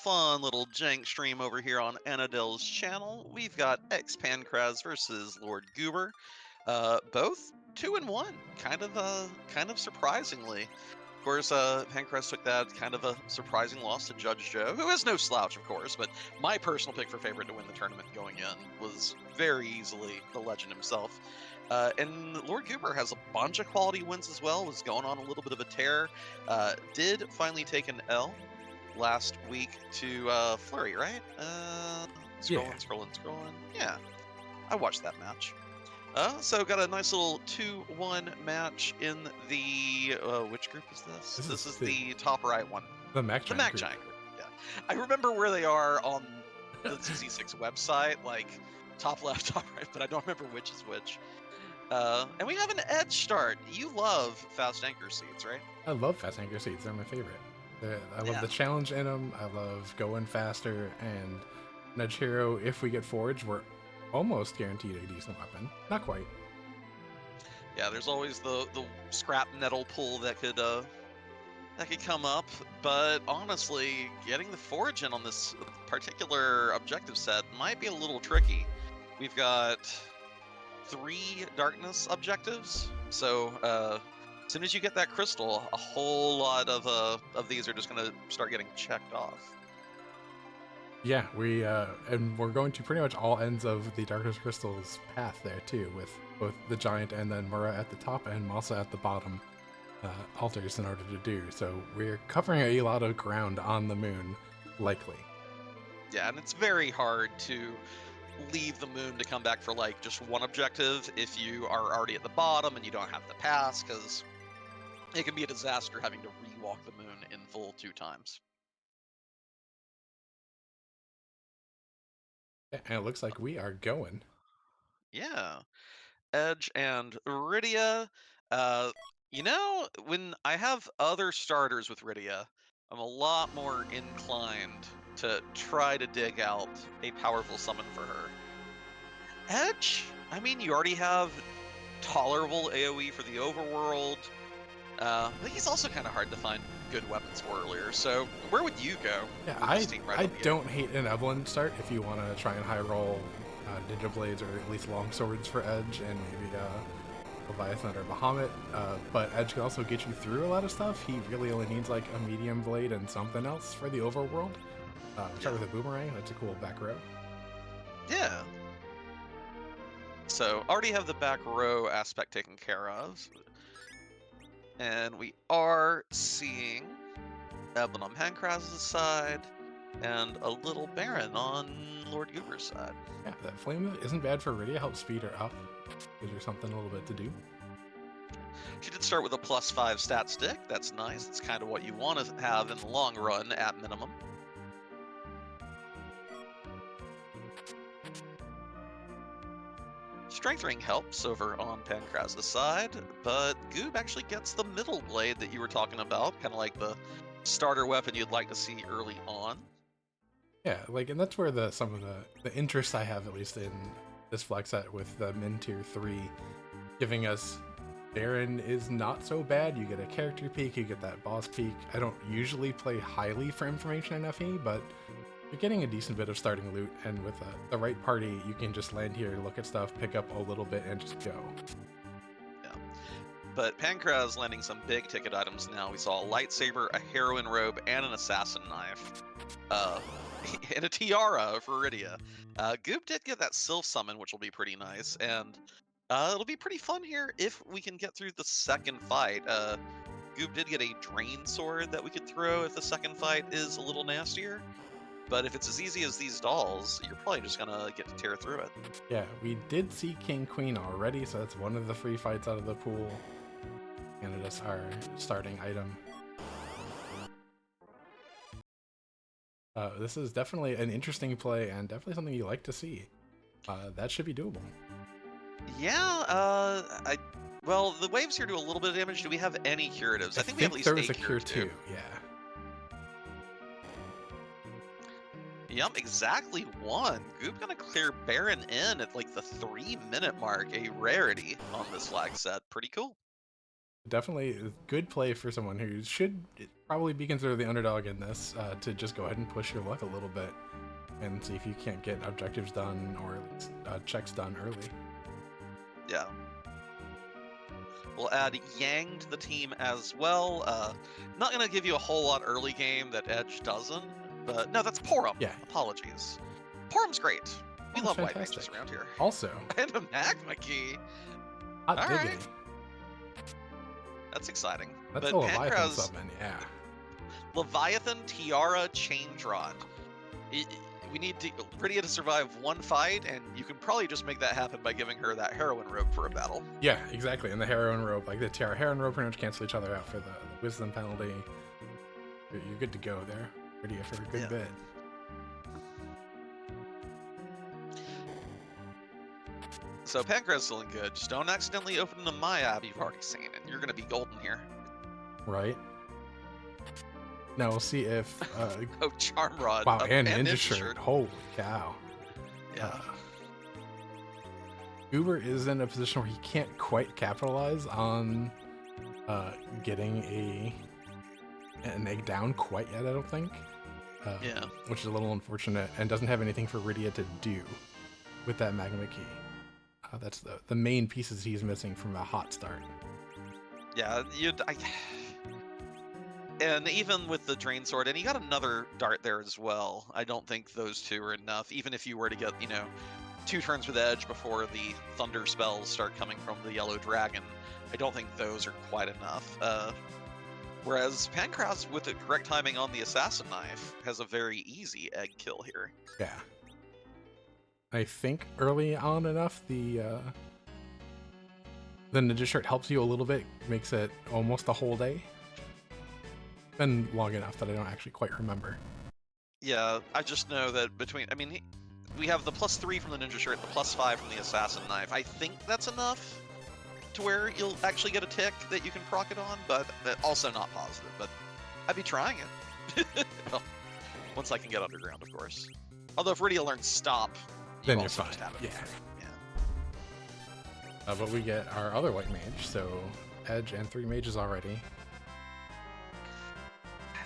fun little jank stream over here on Anadil's channel. We've got xPankraz versus Lordgoober, both 2-1, kind of surprisingly. Of course, Pankraz took that kind of a surprising loss to Judge Joe, who is no slouch, of course, but my personal pick for favorite to win the tournament going in was very easily the legend himself. And Lordgoober has a bunch of quality wins as well, was going on a little bit of a tear. Did finally take an L last week to Flurry, right? Scrolling. Yeah, I watched that match. So got a nice little 2-1 match in the which group is this? This is the top right one. The MacGiant group. Group. Yeah, I remember where they are on the ZZ6 website, like top left, top right, but I don't remember which is which. And we have an edge start. You love fast anchor seats, right? I love fast anchor seats. They're my favorite. I love the challenge in them. I love going faster. And Edge Hero, if we get Forge, we're almost guaranteed a decent weapon. Not quite. Yeah, there's always the scrap nettle pull that could come up, but honestly, getting the Forge in on this particular objective set might be a little tricky. We've got 3 darkness objectives, so as soon as you get that crystal, a whole lot of these are just going to start getting checked off. Yeah, and we're going to pretty much all ends of the Darkness Crystal's path there too, with both the Giant and then Mura at the top and Masa at the bottom altars in order to do. So we're covering a lot of ground on the moon, likely. Yeah, and it's very hard to leave the moon to come back for like just one objective if you are already at the bottom and you don't have the pass, because it can be a disaster having to re-walk the moon in full 2 times. And it looks like we are going. Yeah. Edge and Rydia. You know, when I have other starters with Rydia, I'm a lot more inclined to try to dig out a powerful summon for her. Edge? I mean, you already have tolerable AoE for the overworld, but he's also kind of hard to find good weapons for earlier, so where would you go? Yeah, I don't hate an Evelyn start if you want to try and high roll Ninja Blades or at least long swords for Edge and maybe Leviathan or Bahamut, but Edge can also get you through a lot of stuff. He really only needs like a medium blade and something else for the overworld. Start with a boomerang, that's a cool back row. Yeah. So already have the back row aspect taken care of. And we are seeing Evelyn on Pankraz's side and a little Baron on Lordgoober's side. Yeah, that flame isn't bad for Rydia, helps speed her up. Gives her something a little bit to do. She did start with a +5 stat stick. That's nice. That's kind of what you want to have in the long run at minimum. Strength Ring helps over on Pankraz's side, but Goob actually gets the middle blade that you were talking about, kind of like the starter weapon you'd like to see early on. Yeah, like, and that's where some of the interest I have, at least in this flex set with the min tier 3, giving us Baron is not so bad. You get a character peak, you get that boss peak. I don't usually play highly for information in FE, but you're getting a decent bit of starting loot, and with the right party, you can just land here, look at stuff, pick up a little bit, and just go. Yeah. But Pankraz landing some big ticket items now. We saw a lightsaber, a heroine robe, and an assassin knife. And a tiara for Rydia. Goop did get that Sylph summon, which will be pretty nice, and it'll be pretty fun here if we can get through the second fight. Goop did get a drain sword that we could throw if the second fight is a little nastier. But if it's as easy as these dolls, you're probably just gonna get to tear through it. Yeah, we did see King Queen already, so that's one of the free fights out of the pool. And it is our starting item. This is definitely an interesting play and definitely something you like to see. That should be doable. Yeah, well, the waves here do a little bit of damage. Do we have any curatives? I think we have at least there is 8 a cure too, yeah. Yep, exactly 1. Goop gonna clear Baron in at like the 3-minute mark, a rarity on this flag set. Pretty cool. Definitely a good play for someone who should probably be considered the underdog in this, to just go ahead and push your luck a little bit and see if you can't get objectives done or at least checks done early. Yeah. We'll add Yang to the team as well. Not going to give you a whole lot early game that Edge doesn't, but no, that's Porum. Yeah. Apologies. Porum's great. We Porum's love white fantastic. mages around here. Also, And a magma key. hot All diggity. right. That's exciting. That's but a Leviathan Pankraz, summon, yeah. Leviathan, Tiara, Change Rod. We need Rydia to survive one fight, and you can probably just make that happen by giving her that heroin robe for a battle. Yeah, exactly. And the heroin robe, like the Tiara heroin robe, pretty much cancel each other out for the wisdom penalty. You're good to go there. Rydia for a good bit. So Pankraz feeling good. Just don't accidentally open the Maya you've already seen, and you're going to be golden here. Right. Now we'll see if... Oh, Charm Rod. wow, and Ninja Shirt. Holy cow. Yeah. Goober is in a position where he can't quite capitalize on getting an egg down quite yet, I don't think. Yeah. Which is a little unfortunate, and doesn't have anything for Rydia to do with that magma key. That's the main pieces he's missing from a hot start. Yeah, and even with the Drain Sword, and he got another dart there as well. I don't think those two are enough. Even if you were to get, 2 turns with Edge before the Thunder spells start coming from the Yellow Dragon, I don't think those are quite enough. Whereas Pankraz, with the correct timing on the Assassin Knife, has a very easy egg kill here. Yeah. I think early on enough, the Ninja Shirt helps you a little bit, makes it almost a whole day. Been long enough that I don't actually quite remember. Yeah, I just know that we have the +3 from the Ninja Shirt, the +5 from the Assassin Knife. I think that's enough to where you'll actually get a tick that you can proc it on, but also not positive. But I'd be trying it. Well, once I can get underground, of course. Although if Rydia learns Stop, then you're fine. Yeah. But we get our other white mage, so Edge and 3 mages already.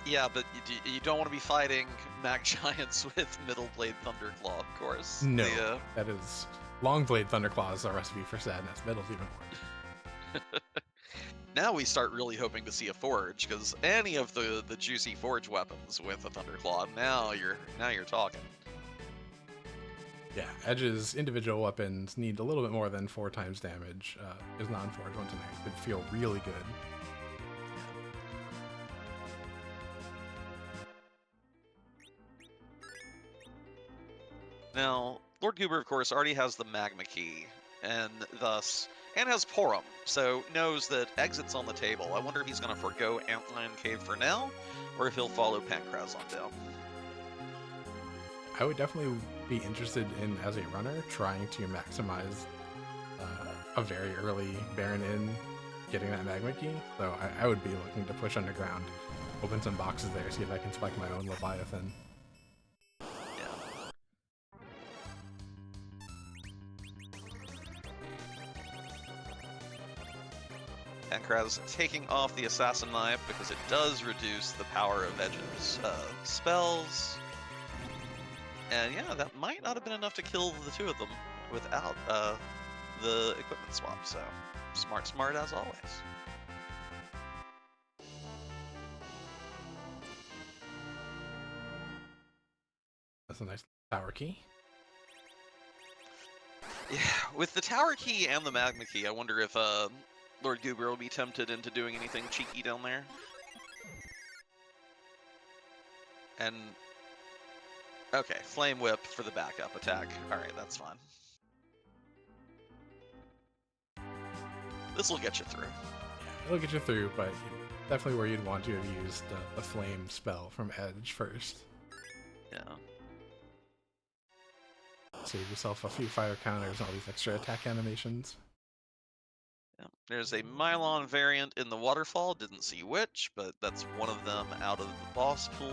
Yeah, but you don't want to be fighting MacGiants with Middle Blade Thunderclaw, of course. No, that is Long Blade Thunderclaw is a recipe for sadness. Middle's even worse. Now we start really hoping to see a Forge, because any of the juicy Forge weapons with a Thunderclaw, now you're talking. Yeah, Edge's individual weapons need a little bit more than 4 times damage. His non-Forge ones would feel really good. Now, Lordgoober, of course, already has the Magma Key, and has Porum, so knows that exit's on the table. I wonder if he's going to forego Antlion Cave for now, or if he'll follow Pankraz on down. I would definitely be interested in, as a runner, trying to maximize a very early Baron in getting that Magma Key. So I would be looking to push underground, open some boxes there, see if I can spike my own Leviathan. Pankraz taking off the Assassin Knife because it does reduce the power of Edge's spells. And yeah, that might not have been enough to kill the 2 of them without the equipment swap, so smart as always. That's a nice tower key. Yeah, with the tower key and the magma key, I wonder if Lordgoober will be tempted into doing anything cheeky down there. And okay, Flame Whip for the backup attack. Alright, that's fine. This will get you through. Yeah, it'll get you through, but definitely where you'd want to have used the Flame spell from Edge first. Yeah. Save yourself a few fire counters and all these extra attack animations. Yeah. There's a Mylon variant in the waterfall, didn't see which, but that's one of them out of the boss pool.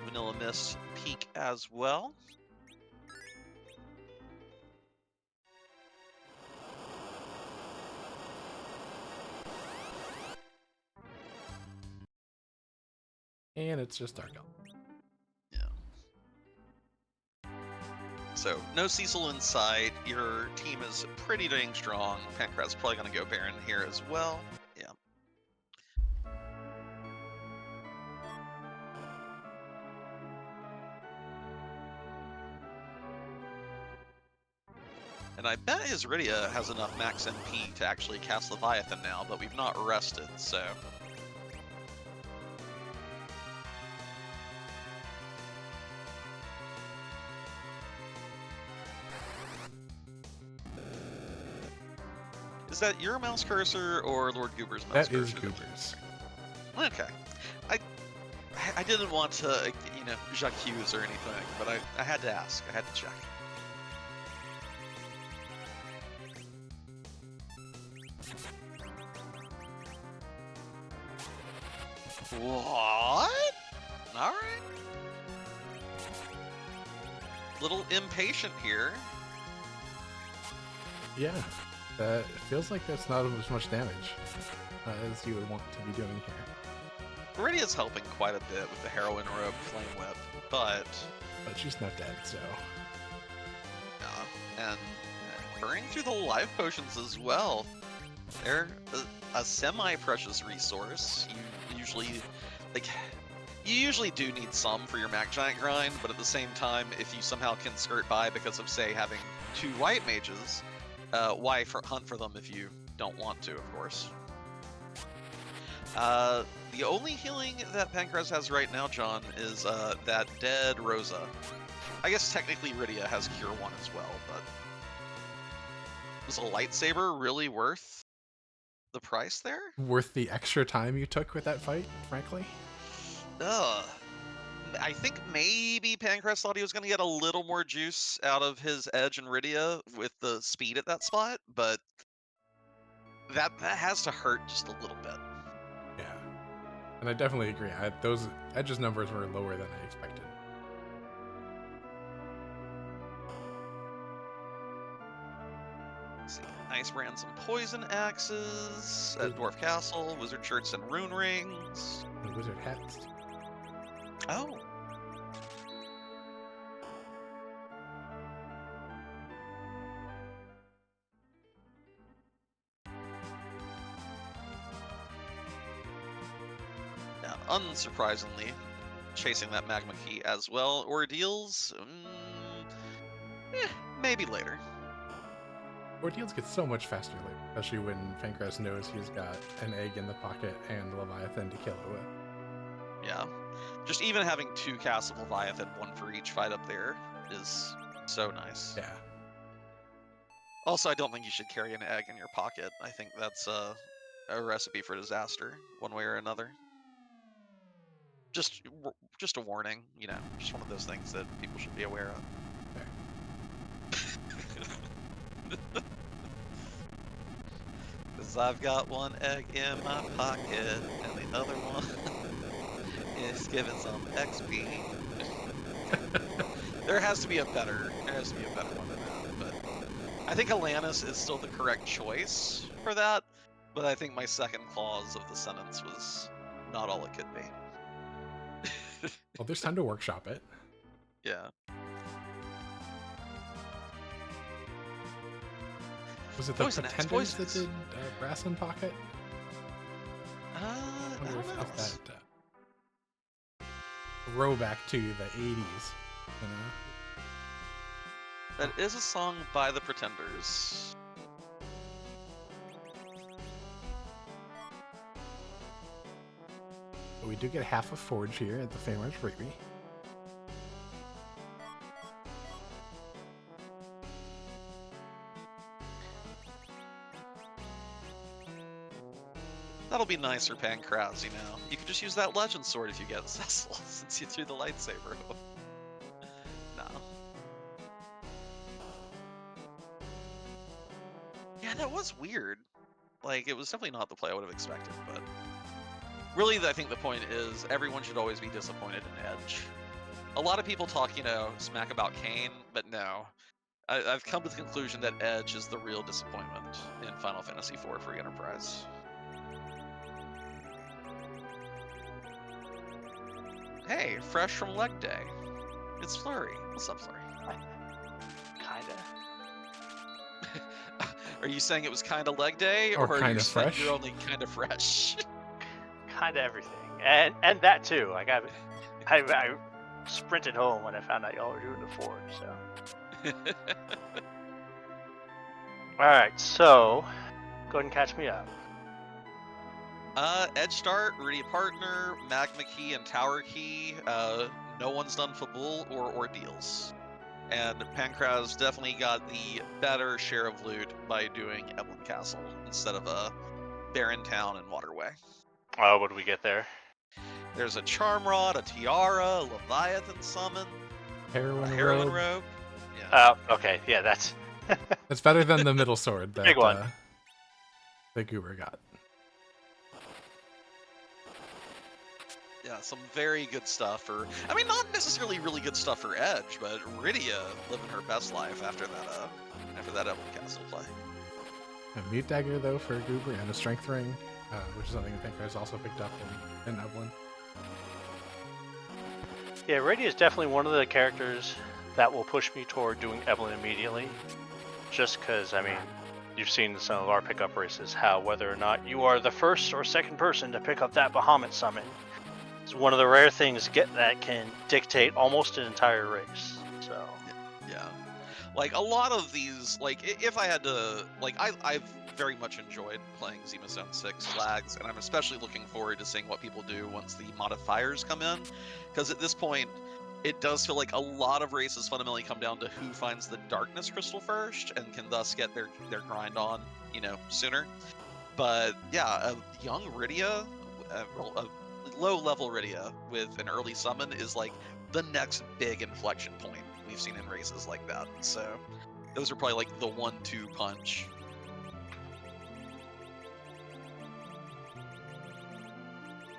Vanilla Mist peak as well. And it's just Dark Elf. So, no Cecil in sight. Your team is pretty dang strong. Pankraz probably going to go Baron here as well. Yeah. And I bet his Rydia has enough max MP to actually cast Leviathan now, but we've not rested, so... Is that your mouse cursor or Lordgoober's mouse cursor? That is Goober's. Okay. I didn't want to, you know, j'accuse or anything, but I had to ask. I had to check. What? Alright. Little impatient here. Yeah. It feels like that's not as much damage as you would want to be doing here. Rydia's helping quite a bit with the Heroine Robe Flame Whip, but she's not dead, so... and burning through the life potions as well. They're a semi-precious resource. You usually do need some for your MacGiant grind, but at the same time, if you somehow can skirt by because of, say, having 2 white mages, why hunt for them if you don't want to, of course. The only healing that Pankraz has right now, John, is that dead Rosa. I guess technically Rydia has Cure 1 as well, but... Was a lightsaber really worth the price there? Worth the extra time you took with that fight, frankly? I think maybe Pankraz thought he was going to get a little more juice out of his Edge and Rydia with the speed at that spot, but that has to hurt just a little bit. Yeah, and I definitely agree. Those Edge's numbers were lower than I expected. Let's see. Ice ran some poison axes at Dwarf Castle, wizard shirts and rune rings. And wizard hats. Oh. Now, unsurprisingly, chasing that magma key as well. Ordeals, maybe later. Ordeals get so much faster later, especially when Pankraz knows he's got an egg in the pocket and Leviathan to kill it with. Yeah. Just even having 2 casts of Leviathan, 1 for each fight up there, is so nice. Yeah. Also, I don't think you should carry an egg in your pocket. I think that's a recipe for disaster, one way or another. Just a warning, you know, just one of those things that people should be aware of. Because I've got 1 egg in my pocket, and the other one is giving some XP. There has to be a better one than that, but I think Alanis is still the correct choice for that, but I think my second clause of the sentence was not all it could be. Well, there's time to workshop it. Yeah. Was it the Pretenders that did Brass in Pocket? I wonder don't if know. that throwback to the 80s, you know? That is a song by the Pretenders. But we do get half a forge here at the Famous Rugby. That'll be nicer, Pankraz, you know. You could just use that legend sword if you get Cecil, since you threw the lightsaber. No. Yeah, that was weird. Like, it was definitely not the play I would have expected, but... Really, I think the point is, everyone should always be disappointed in Edge. A lot of people talk, you know, smack about Kayn, but no. I've come to the conclusion that Edge is the real disappointment in Final Fantasy IV Free Enterprise. Hey, fresh from leg day. It's Flurry. What's up, Flurry? Kinda. Are you saying it was kind of leg day, Or or are you kinda saying fresh? you're only kind of fresh? Kinda everything. And that too. Like I sprinted home when I found out y'all were doing the Forge, so. Alright, so go ahead and catch me up. Edge start, Rudy partner, magma key, and tower key. No one's done Fabul or ordeals. And Pankraz definitely got the better share of loot by doing Evelyn Castle instead of Barren Town and Waterway. Oh, what do we get there? There's a Charm Rod, a Tiara, a Leviathan Summon, a Heroin Heroin robe. Robe. Yeah. Okay, yeah, that's It's better than the middle sword that big one. that Goober got. Yeah, some very good stuff for. I mean, not necessarily really good stuff for Edge, but Rydia living her best life after that Evelyn Castle play. A mute dagger though for Goober and a strength ring, which is something I think I also picked up in Evelyn. Yeah, Rady is definitely one of the characters that will push me toward doing Evelyn immediately. Just because, I mean, you've seen in some of our pickup races how whether or not you are the first or second person to pick up that Bahamut summon is one of the rare things that can dictate almost an entire race. So Yeah, like a lot of these, like if I had to, like I've very much enjoyed playing Zima Zone 6 flags, and I'm especially looking forward to seeing what people do once the modifiers come in, because at this point, it does feel like a lot of races fundamentally come down to who finds the Darkness Crystal first, and can thus get their grind on, sooner. But yeah, a young Rydia, a low-level Rydia with an early summon is like the next big inflection point we've seen in races like that. So those are probably like the 1-2 punch.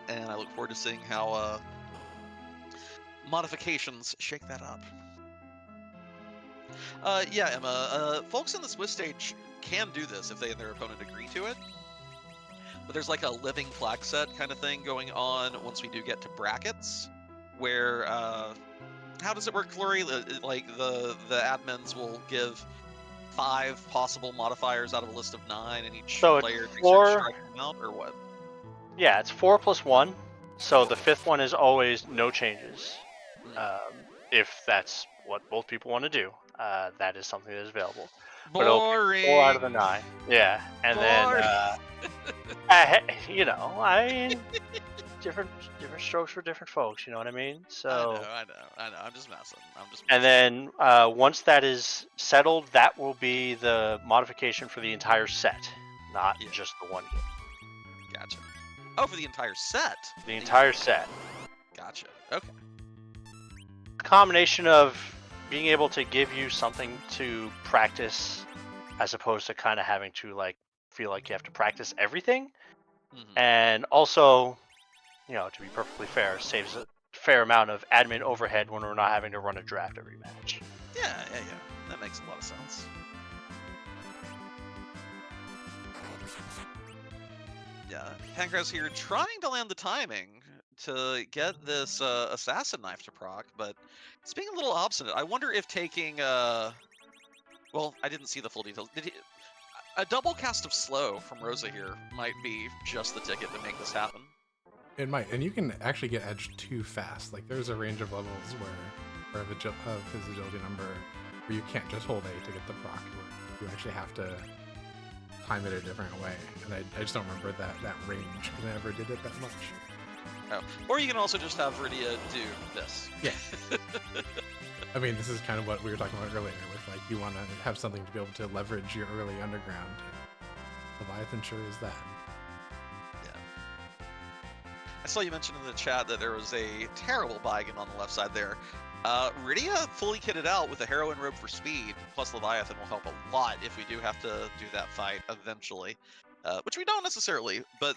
And I look forward to seeing how modifications shake that up. Yeah, Emma. Folks in the Swiss stage can do this if they and their opponent agree to it. But there's like a living flag set kind of thing going on once we do get to brackets, where how does it work, Flurry? Like the admins will give 5 possible modifiers out of a list of 9, and each So it's player takes a 4. strike amount, or what? Yeah, it's 4 plus 1. So the 5th one is always no changes. If that's what both people want to do, that is something that is available. But it'll pick 4 out of the Boring. 9. Yeah, and Boring. then I mean, different strokes for different folks. You know what I mean? So. I know. I'm just messing. And then once that is settled, that will be the modification for the entire set, not just the one game. Gotcha. Oh, for the entire set. The entire set. Gotcha. Okay. Combination of being able to give you something to practice, as opposed to kind of having to feel like you have to practice everything, and also, to be perfectly fair, saves a fair amount of admin overhead when we're not having to run a draft every match. Yeah. That makes a lot of sense. Yeah, Pankraz here trying to land the timing to get this assassin knife to proc, but it's being a little obstinate. I wonder if taking well, I didn't see the full details. A double cast of slow from Rosa here might be just the ticket to make this happen. It might, and you can actually get edge too fast. Like there's a range of levels where of his agility number where you can't just hold A to get the proc. Where you actually have to time it a different way, and I just don't remember that range because I never did it that much. Oh. Or you can also just have Rydia do this. Yeah. I mean, this is kind of what we were talking about earlier with like you want to have something to be able to leverage your early underground. Leviathan sure is that. I saw you mention in the chat that there was a terrible Baigan on the left side there. Rydia fully kitted out with a Heroin Robe for speed, plus Leviathan will help a lot if we do have to do that fight eventually. Which we don't necessarily, but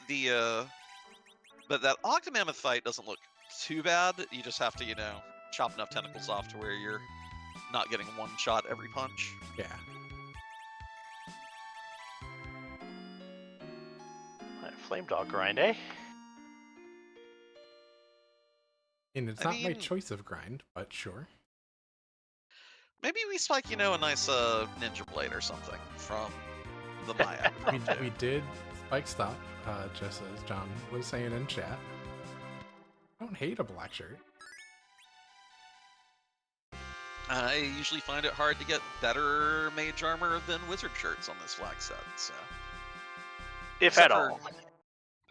but that Octomammoth fight doesn't look too bad. You just have to, chop enough tentacles off to where you're not getting one shot every punch. Yeah. Flame Dog grind, eh? And it's I not my mean, choice of grind, but sure. maybe we spike, a nice ninja blade or something from the Maya. We did spike stop, just as John was saying in chat. I don't hate a black shirt. I usually find it hard to get better mage armor than wizard shirts on this flag set. So, If except at for, all.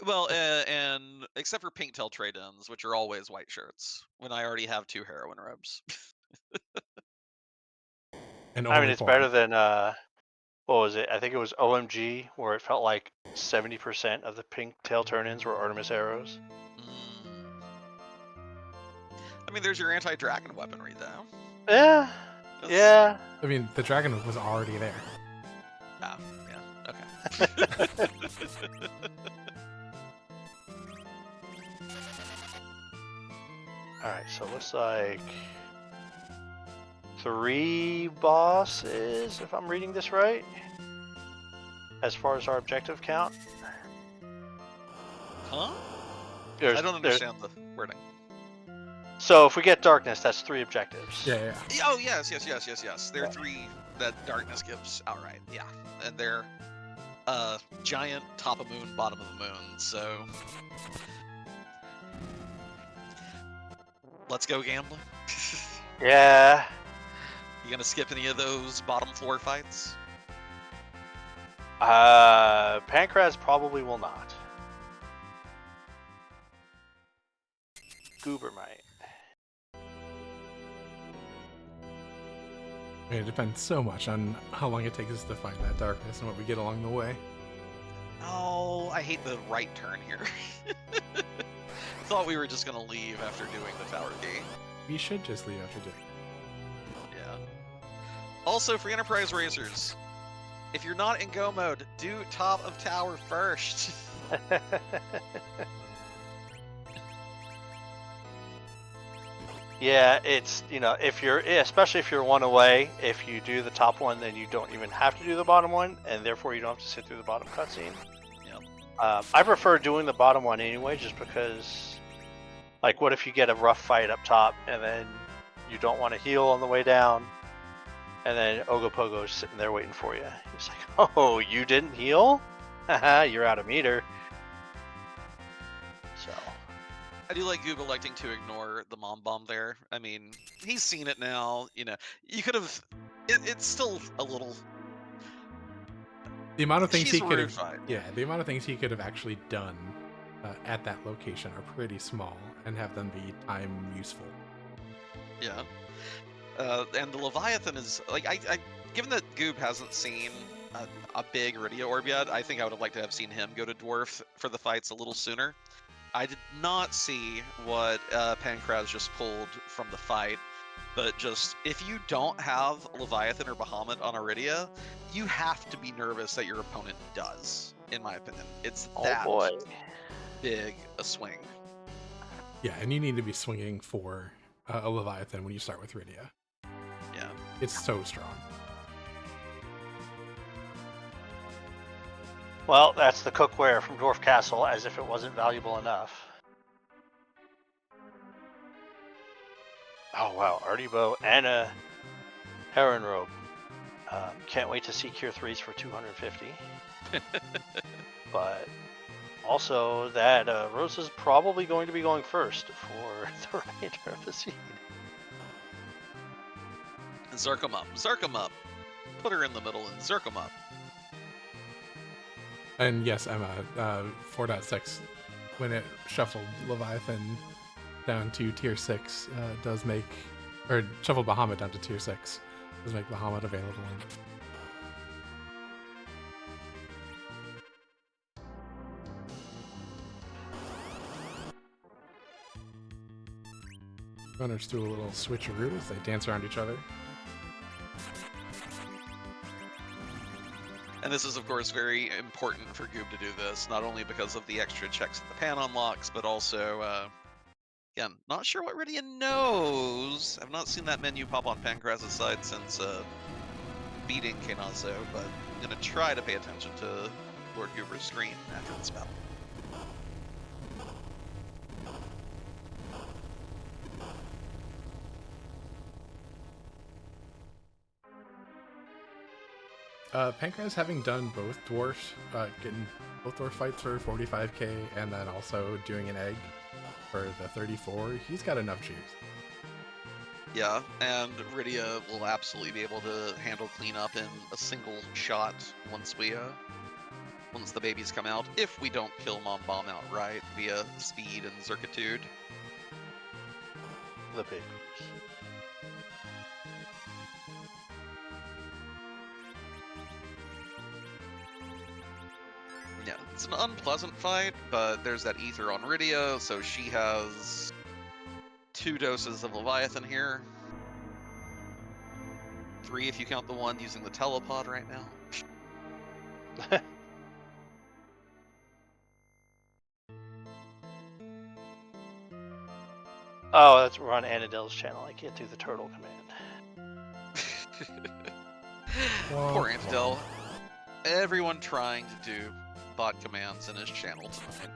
well, and except for pink tail trade-ins, which are always white shirts, when I already have 2 heroin robes. And I mean, only it's porn. better than what was it? I think it was OMG, where it felt like 70% of the pink tail turn-ins were Artemis arrows. Mm. I mean, there's your anti-dragon weaponry, though. Yeah, That's- yeah. I mean, the dragon was already there. Ah, yeah, okay. All right, so it looks like 3 bosses, if I'm reading this right, as far as our objective count. Huh? There's- I don't understand the wording. So if we get darkness, that's 3 objectives. Yeah. Oh, yes. There are 3 that darkness gives outright. Yeah, and they're giant, top of moon, bottom of the moon. So let's go gambling. Yeah. You gonna skip any of those bottom floor fights? Pankraz probably will not. Goober might. I mean, it depends so much on how long it takes us to find that darkness and what we get along the way. Oh, I hate the right turn here. Thought we were just gonna leave after doing the tower gate. We should just leave after doing. Yeah. Also, for Enterprise Racers, if you're not in go mode, do top of tower first. Yeah, it's, if you're, especially if you're one away, if you do the top one, then you don't even have to do the bottom one, and therefore you don't have to sit through the bottom cutscene. Yep. I prefer doing the bottom one anyway, just because, like, what if you get a rough fight up top, and then you don't want to heal on the way down, and then Ogopogo's sitting there waiting for you. He's like, oh, you didn't heal? Haha, you're out of meter. So... I do like Google electing to ignore the mom bomb there. I mean, he's seen it now. You could have. It's still a little. The amount of things She's he a could rude have, fight. yeah, the amount of things he could have actually done at that location are pretty small and have them be time useful. Yeah. And the Leviathan is like I given that Goob hasn't seen a big Iridia orb yet, I think I would have liked to have seen him go to Dwarf for the fights a little sooner. I did not see what Pankraz just pulled from the fight, but just if you don't have Leviathan or Bahamut on Iridia, you have to be nervous that your opponent does, in my opinion. It's that big a swing. Yeah, and you need to be swinging for a Leviathan when you start with Iridia. Yeah. It's so strong. Well, that's the cookware from Dwarf Castle, as if it wasn't valuable enough. Oh wow, Artie Bow and a Heron Robe. Can't wait to see Cure 3s for 250. But also that Rose is probably going to be going first for the remainder of the seed. Zerk 'em up. Put her in the middle and zerk 'em up. And yes, Emma, 4.6, when it shuffled Leviathan down to tier 6, does make, or shuffled Bahamut down to tier 6, does make Bahamut available. Runners do a little switcheroo as they dance around each other. And this is, of course, very important for Goob to do this, not only because of the extra checks that the pan unlocks, but also, again, not sure what Iridia knows. I've not seen that menu pop on Pankraz's side since beating Kenazo, but I'm going to try to pay attention to Lordgoober's screen after this battle. Pankraz having done both dwarfs, getting both dwarf fights for 45k, and then also doing an egg for the 34, he's got enough juice. Yeah, and Rydia will absolutely be able to handle cleanup in a single shot once the babies come out, if we don't kill Mom Bomb outright via speed and Zerkitude. The babies. Yeah, it's an unpleasant fight, but there's that ether on Rydia, so she has 2 doses of Leviathan here. 3 if you count the one using the telepod right now. Oh, we're on Anadel's channel. I can't do the turtle command. Poor Anadel. Everyone trying to do bot commands in his channel tonight.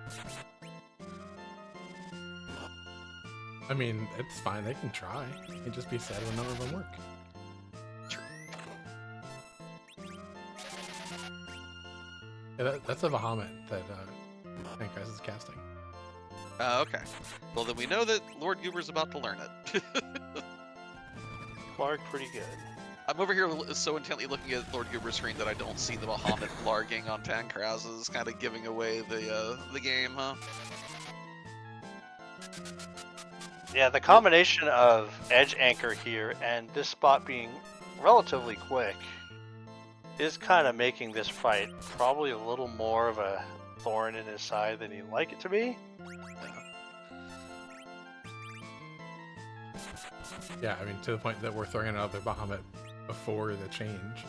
I mean, it's fine. They can try. They can just be sad when none of them work. Yeah, that's a Bahamut that Pankraz is casting. Okay. Well, then we know that Lordgoober's about to learn it. Clark, pretty good. I'm over here so intently looking at Lordgoober's screen that I don't see the Bahamut larging on Pankraz, is kind of giving away the game, huh? Yeah, the combination of edge anchor here and this spot being relatively quick is kind of making this fight probably a little more of a thorn in his side than he'd like it to be. Yeah, I mean, to the point that we're throwing another Bahamut before the change.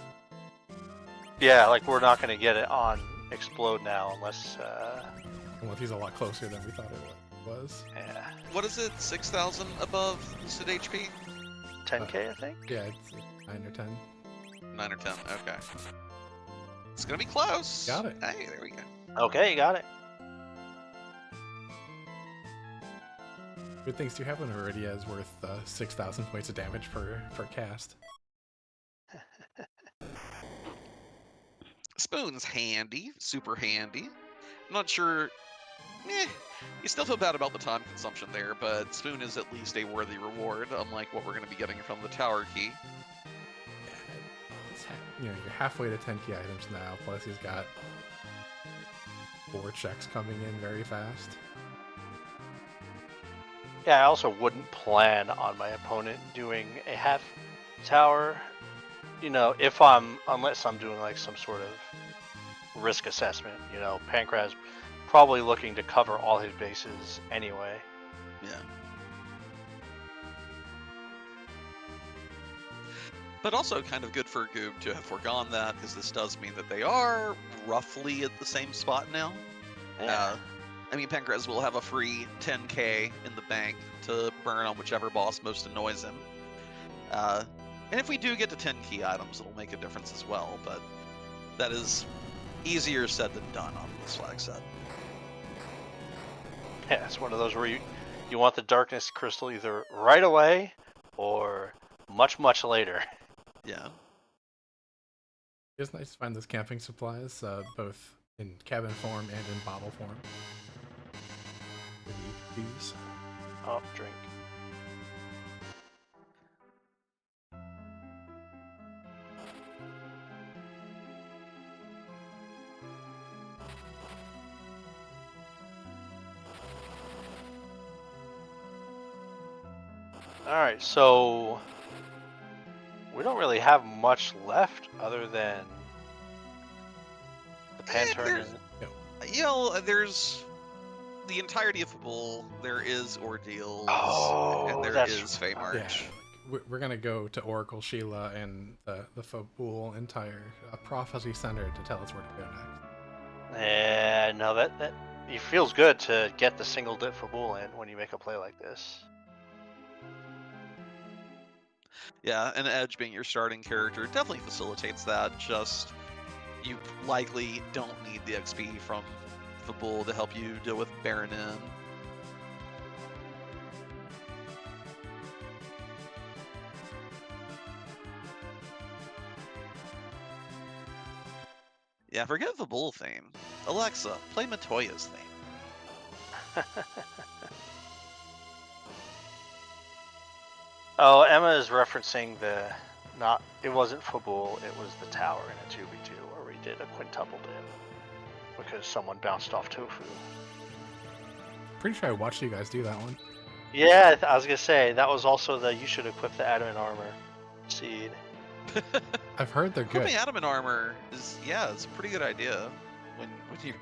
Yeah, like we're not going to get it on explode now unless... Well, he's a lot closer than we thought it was. Yeah. What is it? 6,000 above listed HP? 10k, I think? Yeah, it's 9 or 10. 9 or 10, okay. It's gonna be close. Got it. Hey, there we go. Okay, you got it. Good things to have when Iridia is worth 6,000 points of damage per cast. Spoon's handy, super handy. I'm not sure. You still feel bad about the time consumption there, but Spoon is at least a worthy reward, unlike what we're going to be getting from the Tower Key. You know, you're halfway to 10 key items now, plus he's got 4 checks coming in very fast. Yeah, I also wouldn't plan on my opponent doing a half tower, you know, unless I'm doing like some sort of risk assessment, you know, Pankraz probably looking to cover all his bases anyway. Yeah. But also kind of good for Goob to have foregone that, because this does mean that they are roughly at the same spot now. Yeah. I mean, Pankraz will have a free 10k in the bank to burn on whichever boss most annoys him. And if we do get to 10 key items, it'll make a difference as well, but that is easier said than done on this flag set. Yeah, it's one of those where you want the darkness crystal either right away or much, much later. Yeah. It's nice to find those camping supplies, both in cabin form and in bottle form. These. Oh, drink. Alright, so we don't really have much left other than the Pantern. You know, there's the entirety of the bowl. There is Ordeals, and there is Fey March. Yeah, we're gonna go to Oracle Sheila and the Fabul entire prophecy center to tell us where to go next. Yeah, no, that it feels good to get the single dip for Bull in when you make a play like this. Yeah, and Edge being your starting character definitely facilitates that. Just you likely don't need the XP from the bull to help you deal with Baron in. Yeah, forget the bull theme. Alexa, play Matoya's theme. Oh, Emma is referencing it wasn't Fabul, it was the tower in a 2v2 where we did a quintuple dip because someone bounced off Tofu. Pretty sure I watched you guys do that one. Yeah, I was gonna say that was also the you should equip the adamant armor seed. I've heard they're good. Equipping adamant armor is it's a pretty good idea when you.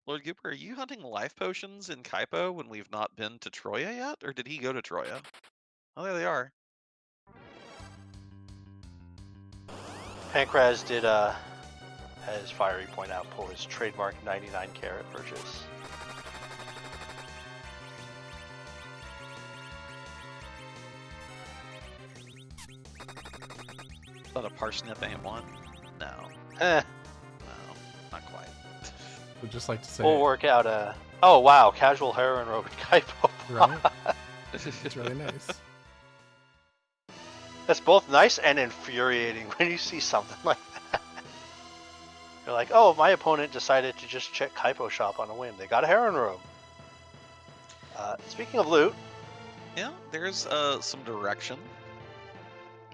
Lordgoober, are you hunting life potions in Kaipo when we've not been to Troya yet, or did he go to Troya? Oh, there they are. Pankraz did, as Fiery point out, pull his trademark 99 carat purchase. Is that a parsnip AM1? No. Eh, No, not quite. Would just like to say, we'll work out a. Oh wow, casual heroin robe at Kaipo. right? It's really nice. That's both nice and infuriating when you see something like that. You're like, oh, my opponent decided to just check Kaipo shop on a whim. They got a heroin robe. Speaking of loot, Yeah, there's some direction.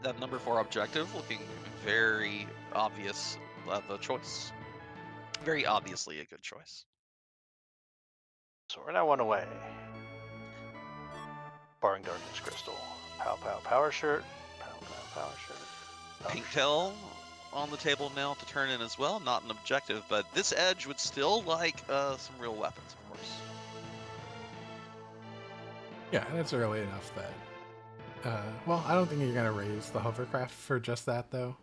That number 4 objective looking very obvious of a choice. Very obviously a good choice. Sword I went away. Barring Darkness Crystal. Pow pow power shirt. Pow pow power shirt. Pink tail on the table now to turn in as well. Not an objective, but this edge would still like some real weapons, of course. Yeah, and it's early enough that. Well, I don't think you're gonna raise the hovercraft for just that, though.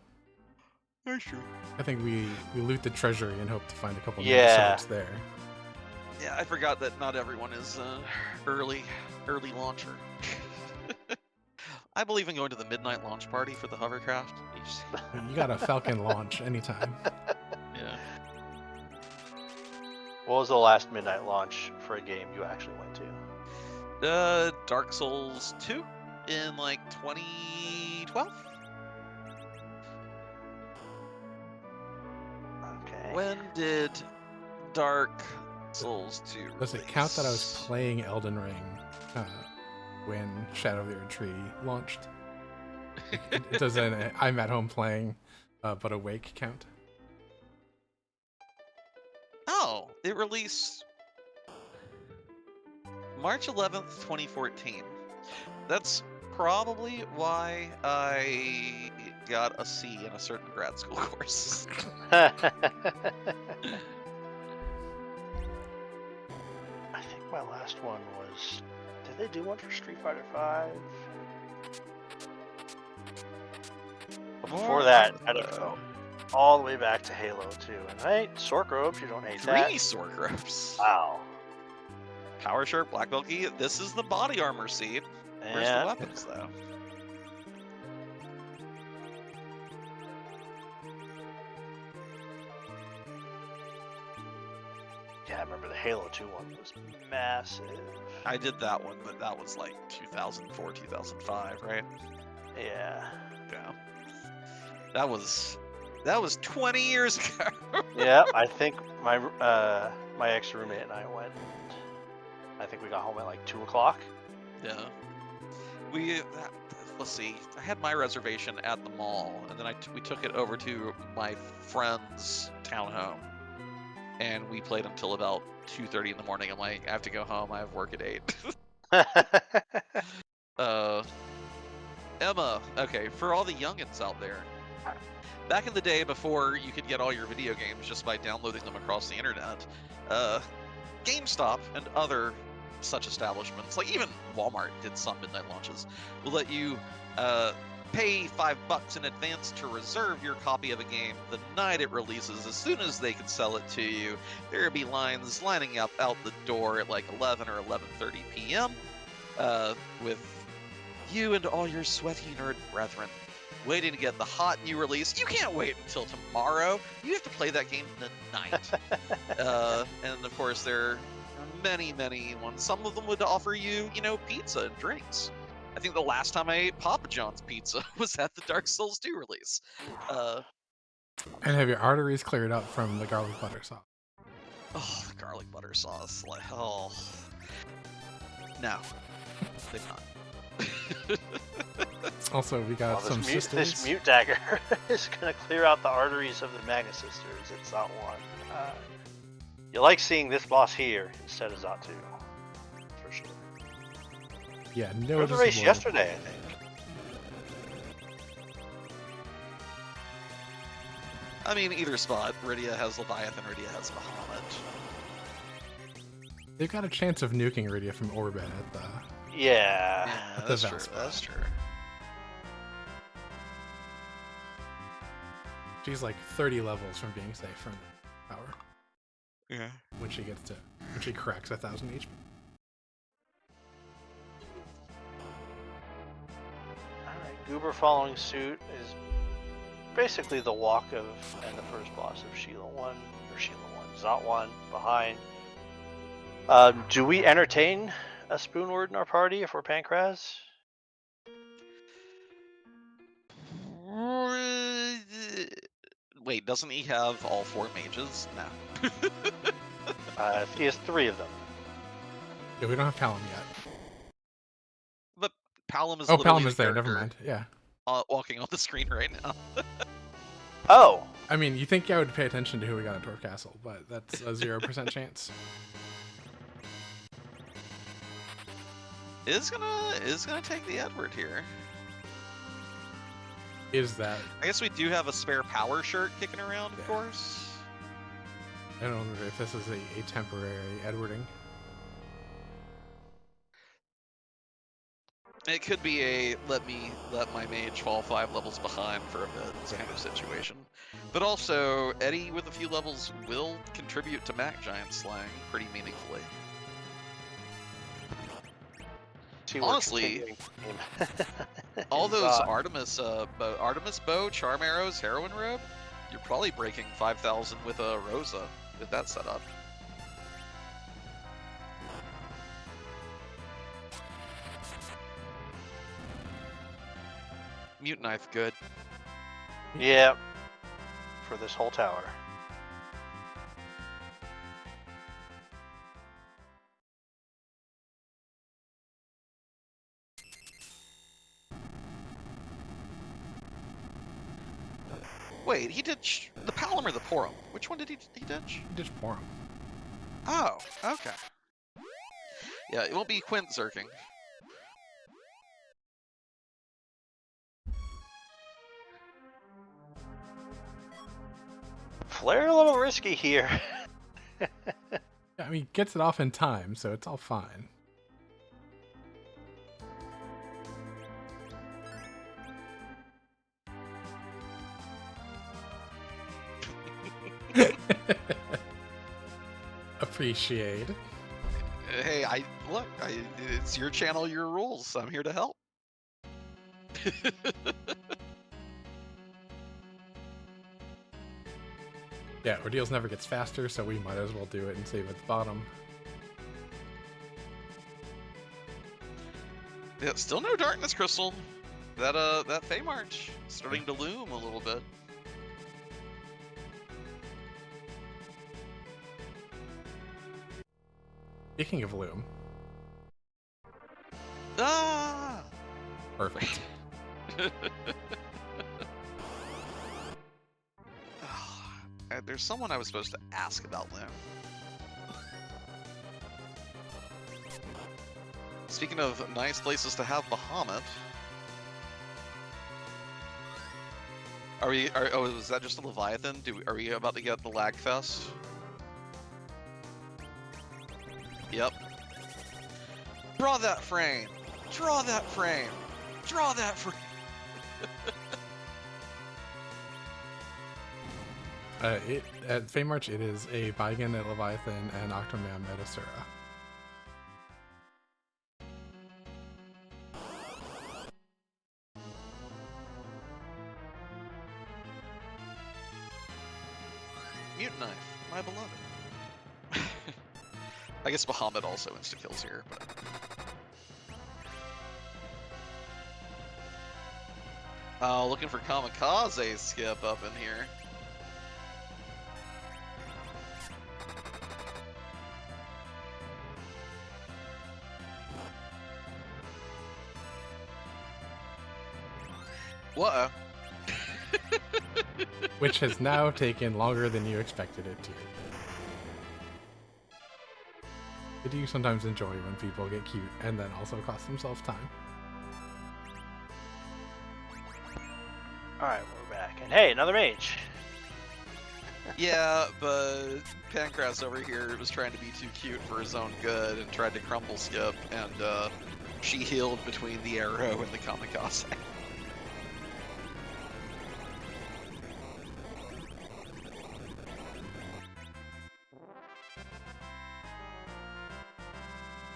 That's true. I think we loot the treasury and hope to find a couple new Yeah. swords there. Yeah, I forgot that not everyone is early launcher. I believe in going to the midnight launch party for the hovercraft. You got a Falcon launch anytime. Yeah. What was the last midnight launch for a game you actually went to? Dark Souls 2 in like 2012. Okay. When did Dark Souls 2 Does it count that I was playing Elden Ring when Shadow of the Erdtree launched? Does an I'm at home playing but awake count? Oh, it released March 11th, 2014. That's probably why I got a C in a certain grad school course. I think my last one was. Did they do one for Street Fighter V? Before that, I'd have to go all the way back to Halo 2. And hey, Sork robes, you don't hate that. 3 Sork ropes. Wow. Power shirt, black belt key. This is the body armor seed. Where's the Yeah. weapons, though? Yeah, I remember the Halo 2 one was massive. I did that one, but that was like 2004, 2005, right? Yeah. Yeah. That was 20 years ago. Yeah, I think my my ex roommate and I went. I think we got home at like 2 o'clock. Yeah. Let's see. I had my reservation at the mall, and then we took it over to my friend's townhome, and we played until about 2:30 in the morning. I'm like, I have to go home. I have work at 8. Emma. Okay, for all the youngins out there, back in the day before you could get all your video games just by downloading them across the internet, GameStop and other such establishments, like even Walmart did some midnight launches, will let you pay $5 in advance to reserve your copy of a game the night it releases. As soon as they can sell it to you, there will be lines lining up out the door at like 11 or 11:30 p.m. With you and all your sweaty nerd brethren waiting to get the hot new release. You can't wait until tomorrow. You have to play that game tonight. And of course, there are many, many ones. Some of them would offer you, pizza and drinks. I think the last time I ate Papa John's pizza was at the Dark Souls 2 release. And have your arteries cleared up from the garlic butter sauce? Oh, the garlic butter sauce. Like, oh. No. They've not. Also, we got some this sisters. this mute dagger is going to clear out the arteries of the Magna Sisters. It's Zot 1. You like seeing this boss here instead of Zot 2. For sure. Yeah, There was a race yesterday, I think. I mean, either spot. Rydia has Leviathan, Rydia has Bahamut. They've got a chance of nuking Rydia from orbit at the... Yeah. Yeah, the that's true. Valspar. That's true. She's like 30 levels from being safe from power Yeah. when she cracks 1,000 HP. Alright, Goober following suit is basically the walk of and the first boss of Zot 1 behind. Do we entertain a spoon word in our party if we're Pankraz? Wait, doesn't he have all 4 mages? No. He has 3 of them. Yeah, we don't have Palom yet. But Palom is Oh, literally Palom is the there. Never character, mind. Yeah. walking on the screen right now. Oh! I mean, you think I would pay attention to who we got in Torf Castle, but that's a 0% chance. Is gonna take the Edward here. Is that... I guess we do have a spare power shirt kicking around, of Yeah. course. I don't know if this is a temporary Edwarding. It could be a let my mage fall 5 levels behind for a bit kind of situation. But also, Eddie with a few levels will contribute to MacGiant slang pretty meaningfully. Honestly, all those Artemis bow, charm arrows, heroin robe, you're probably breaking 5,000 with a Rosa with that setup. Mute knife, good. Yeah. For this whole tower. Wait, he did the Palom or the Porum? Which one did he ditch? He just pour 'em. Oh, okay. Yeah, it won't be Quint zerking. Flare a little risky here. Yeah, I mean, gets it off in time, so it's all fine. Appreciate. Hey, it's your channel, your rules. I'm here to help. Yeah, Ordeals never gets faster, so we might as well do it and save at the bottom. Yeah, still no Darkness Crystal. That Fey March starting to loom a little bit. Speaking of loom. Ah! Perfect. There's someone I was supposed to ask about loom. Speaking of nice places to have Bahamut. Oh, is that just a Leviathan? Are we about to get the lag fest? Yep. Draw that frame! Draw that frame! Draw that frame! At Feymarch, it is a Baigan at Leviathan and Octomam at Asura. Mute knife, my beloved. I guess Bahamut also insta-kills here, but... Oh, looking for kamikaze skip up in here. What? Which has now taken longer than you expected it to. I do sometimes enjoy when people get cute and then also cost themselves time. Alright, we're back. And hey, another mage. Yeah, but Pankraz over here was trying to be too cute for his own good and tried to crumble skip, and she healed between the arrow and the kamikaze.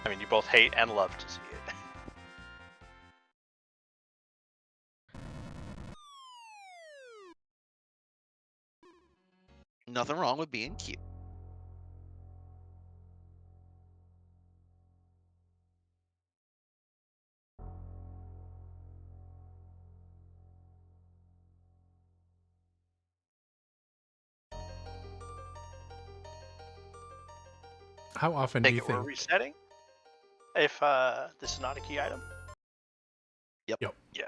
I mean, you both hate and love to see it. Nothing wrong with being cute. How often do Take you it we're think? resetting? If this is not a key item? Yep. Yep. Yeah.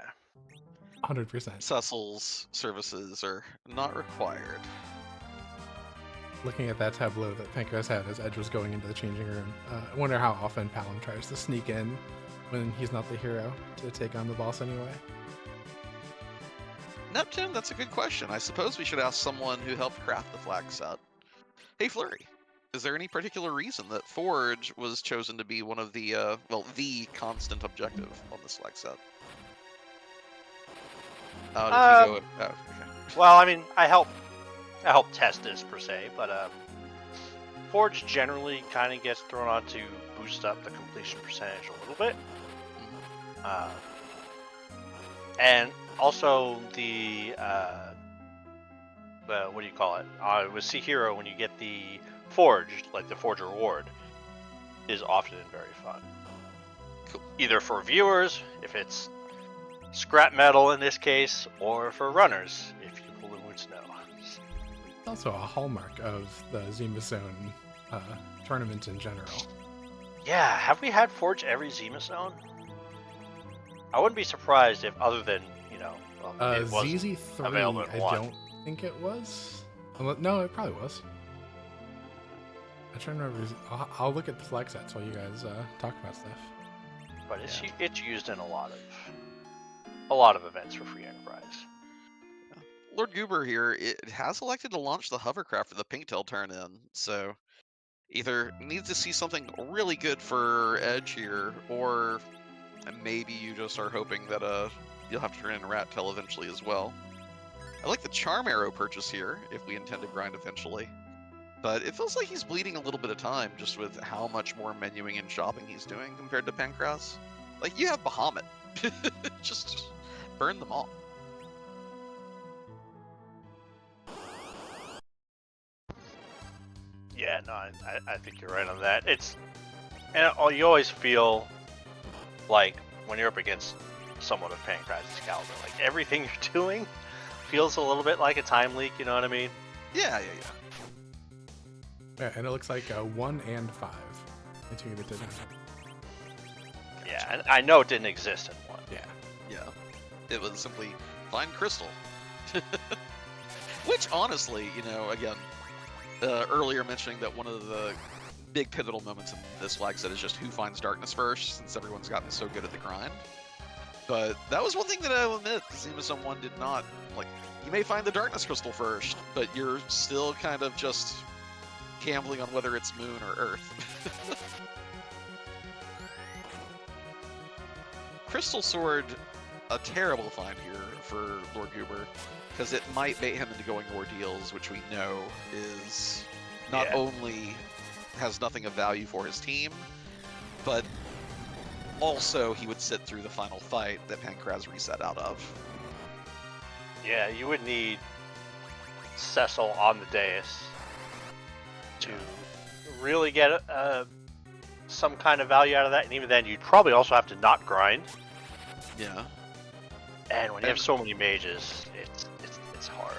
100%. Cecil's services are not required. Looking at that tableau that Pankraz had as Edge was going into the changing room, I wonder how often Palom tries to sneak in when he's not the hero to take on the boss anyway. Neptune, that's a good question. I suppose we should ask someone who helped craft the flag set. Hey, Flurry, is there any particular reason that Forge was chosen to be one of the, the constant objective on this flag set? Oh, did he go? Oh, okay. Well, I mean, I help test this per se, but Forge generally kind of gets thrown on to boost up the completion percentage a little bit, and also the what do you call it? With Sea Hero, when you get the forged, like the Forge reward, is often very fun. Cool. Either for viewers, if it's scrap metal in this case, or for runners, if you pull the wood snow. It's also a hallmark of the Zima Zone tournament in general. Yeah, have we had Forge every Zima Zone? I wouldn't be surprised if, other than, it was ZZ3, available in I one. don't think it was. No, it probably was. I'm trying to remember. I'll look at the flag sets while you guys talk about stuff. But it's used in a lot of events for free enterprise. Lordgoober here, it has elected to launch the hovercraft for the Pinktail turn-in, so either needs to see something really good for Edge here, or maybe you just are hoping that you'll have to turn in Rat Tail eventually as well. I like the Charm Arrow purchase here, if we intend to grind eventually. But it feels like he's bleeding a little bit of time just with how much more menuing and shopping he's doing compared to Pankraz. Like, you have Bahamut. Just burn them all. Yeah, no, I think you're right on that. You always feel like when you're up against someone of Pankraz's caliber, like everything you're doing feels a little bit like a time leak, you know what I mean? Yeah. Yeah, and it looks like 1 and 5. The two that didn't. Yeah, and I know it didn't exist in one. Yeah. It was simply find Crystal. Which, honestly, again, earlier mentioning that one of the big pivotal moments in this flag set is just who finds darkness first, since everyone's gotten so good at the grind. But that was one thing that I will admit, Zima Zone 1 did not. Like, you may find the darkness crystal first, but you're still kind of just gambling on whether it's moon or earth. Crystal Sword, a terrible find here for Lordgoober, because it might bait him into going ordeals, which we know is not only has nothing of value for his team, but also he would sit through the final fight that Pankraz reset out of. Yeah, you would need Cecil on the dais to really get some kind of value out of that, and even then you'd probably also have to not grind. Yeah. And when you have so many mages, it's hard.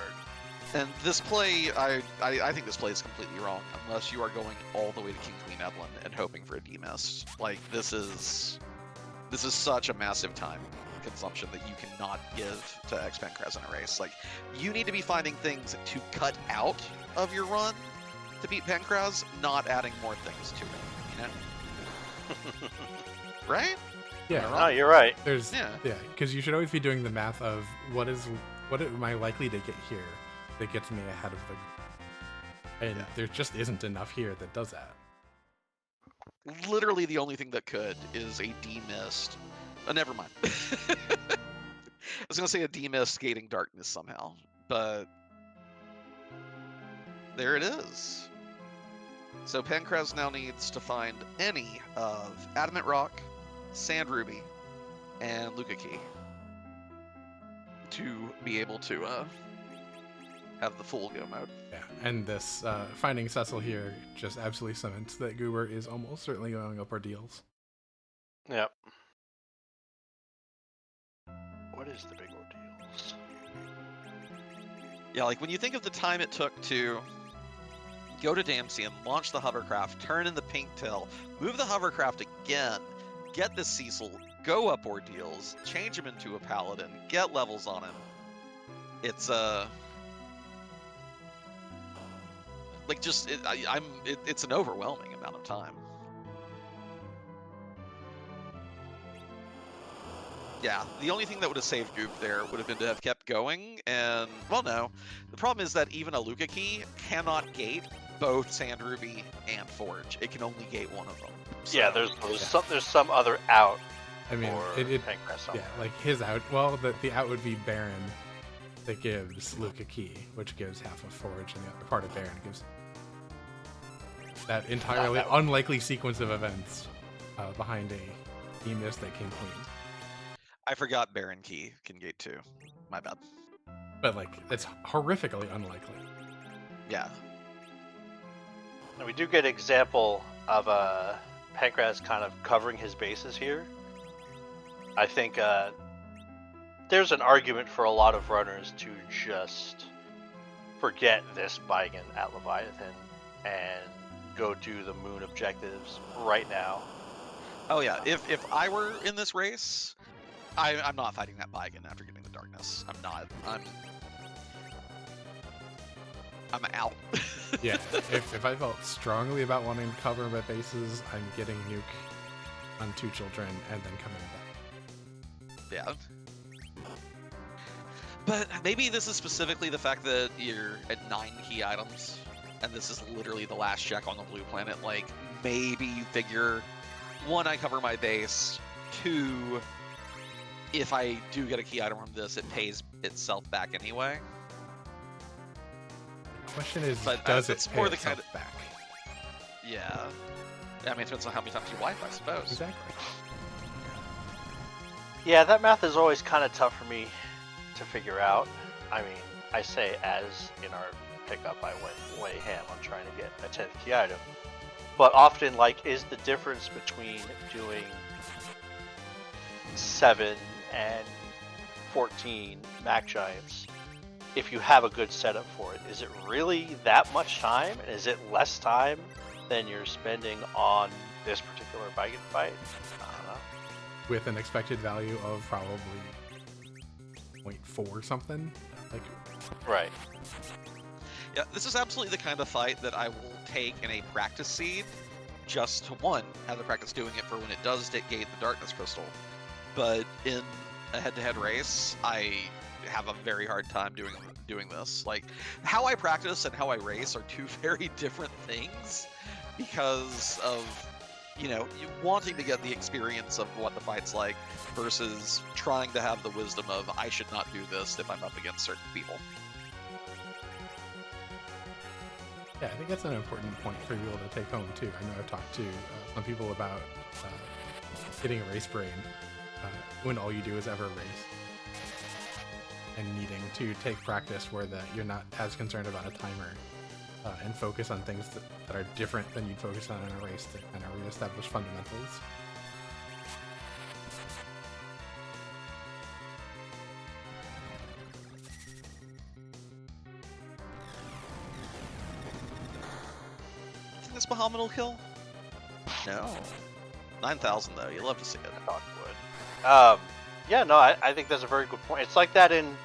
And this play, I think this play is completely wrong unless you are going all the way to King Queen Evelyn and hoping for a demist. Like this is such a massive time consumption that you cannot give to xPankraz in a race. Like you need to be finding things to cut out of your run to beat Pankraz, not adding more things to it. You know? Right? Yeah. No, you're right. There's because you should always be doing the math of what am I likely to get here that gets me ahead of the, and there just isn't enough here that does that. Literally the only thing that could is a demist. Never mind. I was gonna say a demist gating darkness somehow, but there it is. So Pankraz now needs to find any of Adamant Rock, Sand Ruby, and Luca Key to be able to have the full go mode. Yeah, and this finding Cecil here just absolutely cements that Goober is almost certainly going up ordeals. Yep. What is the big ordeals? Yeah, like when you think of the time it took to go to Damsian, launch the hovercraft, turn in the pink tail, move the hovercraft again, get the Cecil, go up ordeals, change him into a paladin, get levels on him. It's like just it's an overwhelming amount of time. Yeah, the only thing that would have saved Goop there would have been to have kept going, and well, no. The problem is that even a Luca Key cannot gate both Sand Ruby and Forge. It can only gate one of them. So, Yeah, there's some other out. I mean, for Pankraz somewhere. yeah, like his out. Well, the out would be Baron, that gives Luca Key, which gives half of Forge, and the other part of Baron gives that entirely unlikely sequence of events behind a demist at King Queen. I forgot Baron Key can gate too. My bad. But like, it's horrifically unlikely. Yeah. And we do get an example of Pankraz kind of covering his bases here. I think there's an argument for a lot of runners to just forget this Baigan at Leviathan and go do the moon objectives right now. Oh yeah. If I were in this race, I'm not fighting that Baigan after getting the darkness. I'm not. I'm out. Yeah, if I felt strongly about wanting to cover my bases, I'm getting nuke on 2 children and then coming back. Yeah. But maybe this is specifically the fact that you're at 9 key items, and this is literally the last check on the blue planet. Like, maybe you figure, 1, I cover my base, 2, if I do get a key item from this, it pays itself back anyway. The question is, but, does it's it more pay the itself kind of back? Yeah. I mean, it depends on how many times you wipe, I suppose. Exactly. Yeah, that math is always kind of tough for me to figure out. I mean, I say as in our pickup, I went way ham on trying to get a 10th key item. But often, like, is the difference between doing 7 and 14 MacGiants, if you have a good setup for it, is it really that much time? And is it less time than you're spending on this particular Baigan fight? I don't know. With an expected value of probably 0.4 something. Like, Right. Yeah, this is absolutely the kind of fight that I will take in a practice seed, just to, 1, have the practice doing it for when it does gate the darkness crystal. But in a head-to-head race, I have a very hard time doing this. Like, how I practice and how I race are 2 very different things because of, you know, wanting to get the experience of what the fight's like versus trying to have the wisdom of I should not do this if I'm up against certain people. yeah, I think that's an important point for people to take home too. I know I've talked to some people about getting a race brain when all you do is ever race, and needing to take practice where you're not as concerned about a timer and focus on things that are different than you'd focus on in a race to kind of reestablish fundamentals. Bahamut will kill? No. 9,000 though. You love to see it. I thought it would. Yeah, no, I think that's a very good point. It's like that in,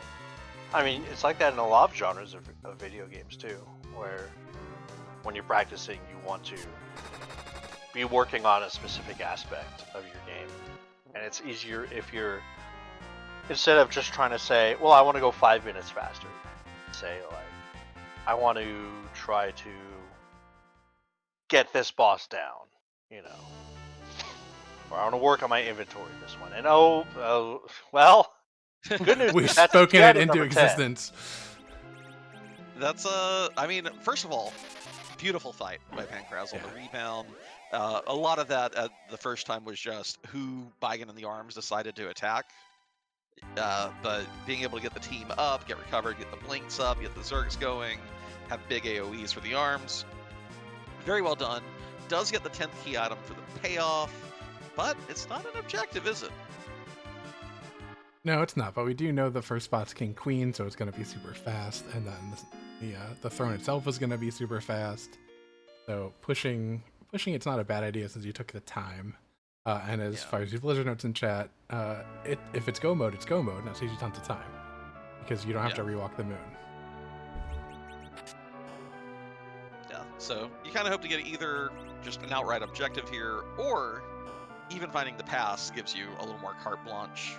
I mean, it's like that in a lot of genres of video games too, where when you're practicing, you want to be working on a specific aspect of your game, and it's easier if you're, instead of just trying to say, well, I want to go 5 minutes faster, say like, I want to try to get this boss down, you know. Or I want to work on my inventory this one. And well, good news. We've that's spoken dead it in into number 10. existence. That's I mean, first of all, beautiful fight by Pankraz on the rebound. A lot of that at the first time was just who Baigen and the arms decided to attack. But being able to get the team up, get recovered, get the blinks up, get the Zergs going, have big AoEs for the arms. Very well done. Does get the 10th key item for the payoff, but it's not an objective, is it? No, it's not. But we do know the first spot's King Queen, so it's going to be super fast, and then the throne itself is going to be super fast. So pushing it's not a bad idea since you took the time. And as far as your Blizzard notes in chat, if it's go mode, it's go mode, and that saves you tons of time because you don't have to rewalk the moon. Yeah. So you kind of hope to get either just an outright objective here, or even finding the pass gives you a little more carte blanche.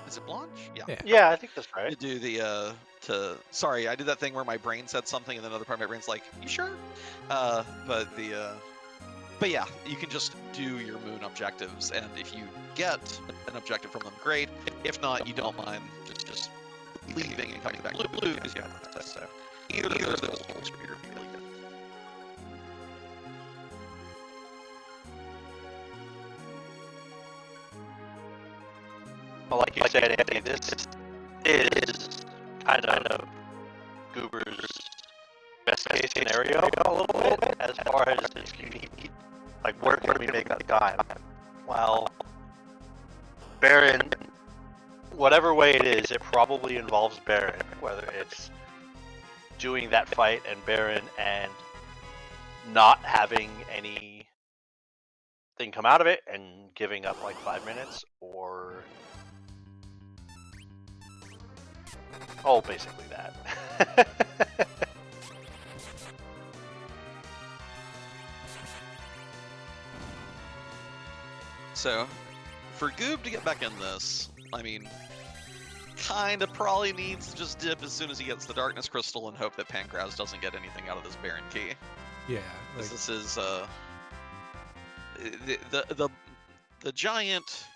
Is it blanche? Yeah. Yeah, I think that's right. To do the sorry, I did that thing where my brain said something and then another part of my brain's like, you sure? But yeah, you can just do your moon objectives, and if you get an objective from them, great. If not, you don't mind just leaving and coming back to blue because you have access. So either of those will be really good. Well, like you said, Andy, this is kind of Goober's best case scenario a little bit, as far as if you need, like, where can we make that time? Well, Baron, whatever way it is, it probably involves Baron, whether it's doing that fight and Baron and not having anything come out of it and giving up like 5 minutes, or basically that. So, for Goob to get back in this, I mean, kinda probably needs to just dip as soon as he gets the Darkness Crystal and hope that Pankraz doesn't get anything out of this Baron Key. Yeah. Like, This is the giant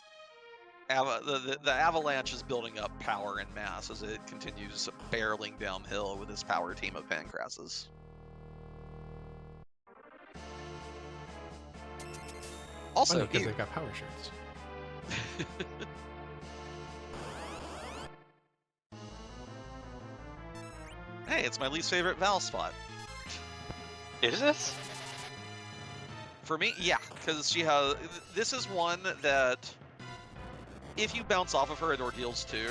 the avalanche is building up power and mass as it continues barreling downhill with this power team of Pankraz's. Also, because they've got power shirts. Hey, it's my least favorite Val spot. Is this? For me, yeah, because she has. This is one that, if you bounce off of her, it ordeals too.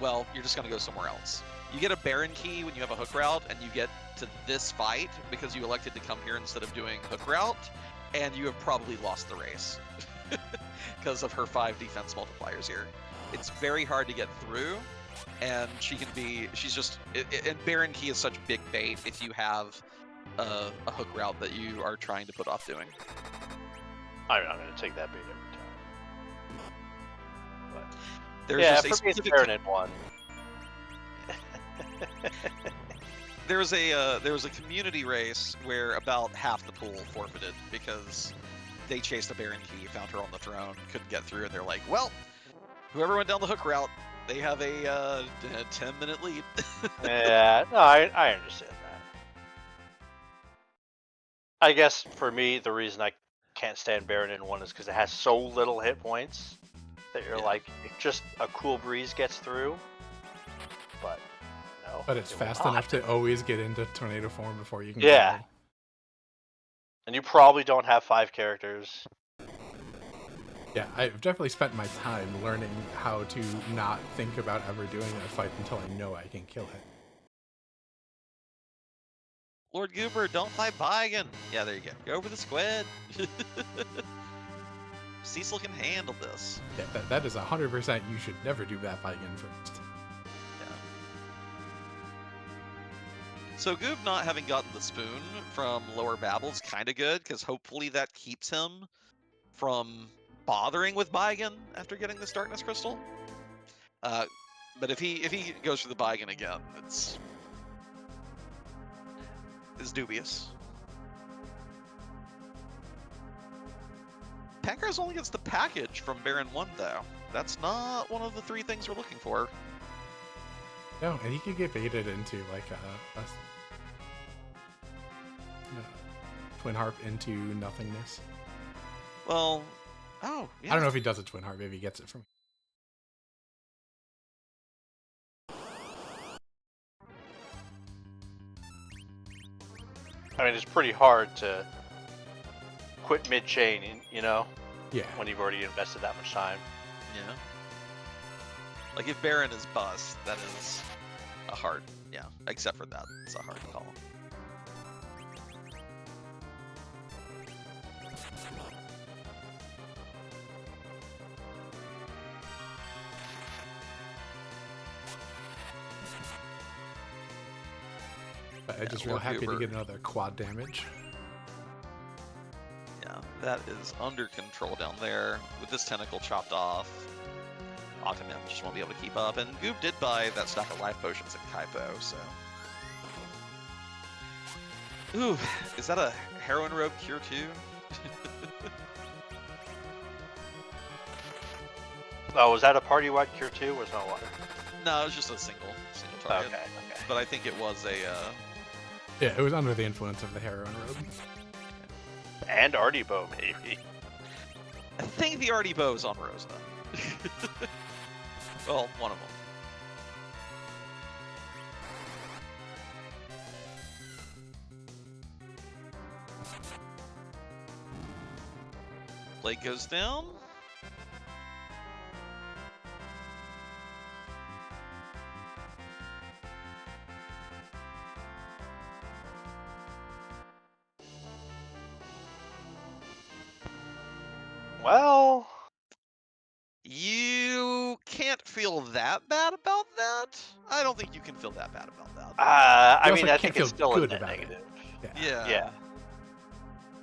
Well, you're just gonna go somewhere else. You get a Baron key when you have a hook route, and you get to this fight because you elected to come here instead of doing hook route, and you have probably lost the race because of her 5 defense multipliers here. It's very hard to get through, and she can be. She's just. And Baron key is such big bait if you have a hook route that you are trying to put off doing. I'm going to take that bait every time. But There's yeah, just for me, it's Baron in one. There was a community race where about half the pool forfeited because they chased a Baron key, found her on the throne, couldn't get through, and they're like, well, whoever went down the hook route, they have a 10-minute lead. Yeah, no, I understand that. I guess for me, the reason I can't stand Baron in one is because it has so little hit points that you're like, if just a cool breeze gets through. But no. But it's it will fast not. enough to always get into tornado form before you can. Yeah. Go. And you probably don't have 5 characters. Yeah, I've definitely spent my time learning how to not think about ever doing that fight until I know I can kill it. Lordgoober, don't fight Baigan. Yeah, there you go. Go over the squid. Cecil can handle this. Yeah, that is 100%. You should never do that Baigan first. Yeah. So Goob not having gotten the spoon from Lower Babel's kind of good, because hopefully that keeps him from bothering with Baigan after getting this Darkness Crystal. But if he goes for the Baigan again, it's dubious. FF4FE only gets the package from Baron 1, though. That's not one of the 3 things we're looking for. No, and he could get baited into like a Twin Harp into nothingness. Well, oh, yeah. I don't know if he does a Twin Harp, maybe he gets it from. I mean, it's pretty hard to quit mid-chain, you know? Yeah. When you've already invested that much time. Yeah. Like if Baron is bust, that is a hard, yeah. Except for that, it's a hard call. But I'm just real happy to get another quad damage. Yeah, that is under control down there. With this tentacle chopped off, Octomam just won't be able to keep up. And Goob did buy that stack of life potions at Kaipo, so. Ooh, is that a Heroin Robe Cure 2? Oh, was that a party-wide cure too, or was that one? No, it was just a single target. Okay. But I think it was a. Yeah, it was under the influence of the Heroin Robe. And Artie Bow, maybe. I think the Artie Bow is on Rosa. Well, one of them. Blade goes down. Well, You can't feel that bad about that. I don't think you can feel that bad about that. I You mean, also I can't think it's feel still a good net about it. negative. Yeah. Yeah.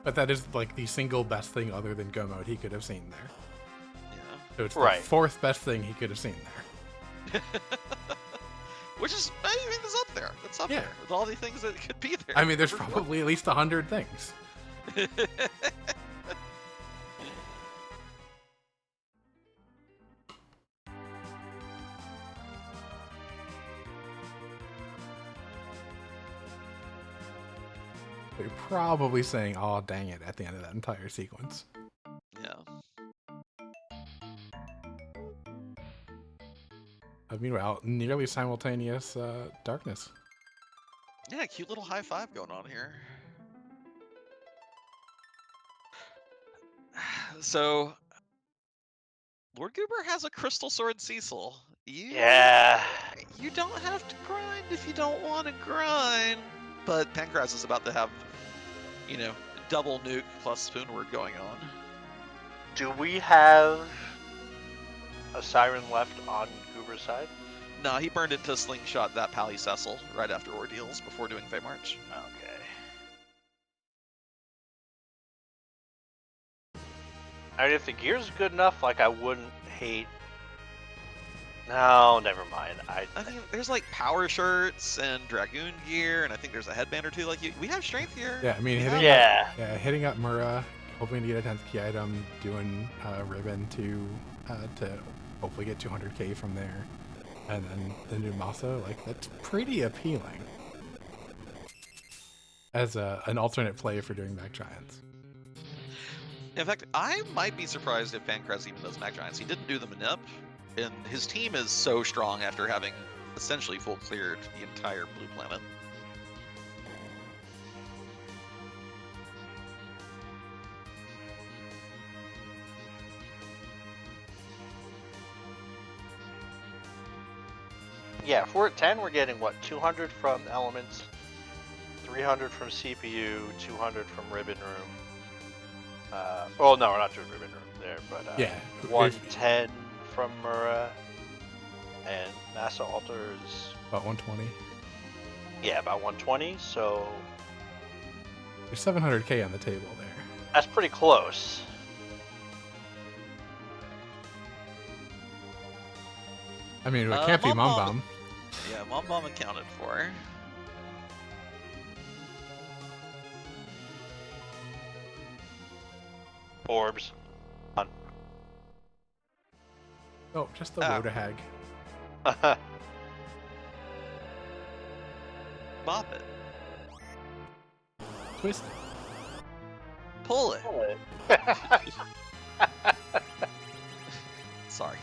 But that is like the single best thing other than Go Mode he could have seen there. Yeah. So it's Right. the 4th best thing he could have seen there. Which is, I mean, it's up there. It's up Yeah. there with all the things that could be there. I mean, there's Everyone. probably at least 100 things. You're probably saying, "Oh, dang it," at the end of that entire sequence. Yeah. Meanwhile, nearly simultaneous darkness. Yeah, cute little high five going on here. So, Lordgoober has a Crystal Sword Cecil. Yeah. You don't have to grind if you don't want to grind. But FF4FE is about to have, you know, double nuke plus Spoonward going on. Do we have a Siren left on Goober's side? No, he burned it to slingshot that Pally Cecil right after Ordeals before doing Fey March. Okay. I mean, if the gear's good enough, like, I wouldn't hate... No, never mind. I mean, there's like power shirts and Dragoon gear, and I think there's a headband or two. Like, we have strength gear. Yeah, I mean, Yeah. hitting up Mura, hoping to get a 10th key item, doing Ribbon to hopefully get 200k from there, and then the new Masa, like, that's pretty appealing as an alternate play for doing MacGiants. In fact, I might be surprised if FF4FE even does MacGiants. He didn't do the manip, and his team is so strong after having essentially full cleared the entire blue planet. Yeah, if we're at 10, we're getting, what, 200 from elements, 300 from CPU, 200 from Ribbon Room. Well, no, we're not doing Ribbon Room there, but Yeah. 110 from Mura, and Massa Altars. About 120. Yeah, about 120. So There's 700k on the table there. that's pretty close. I mean, it can't be Mom Bomb. Yeah, Mom Bomb accounted for. Orbs. On. Oh, just the Ah. Wodahag. Bop it. Twist it. Pull it. Sorry.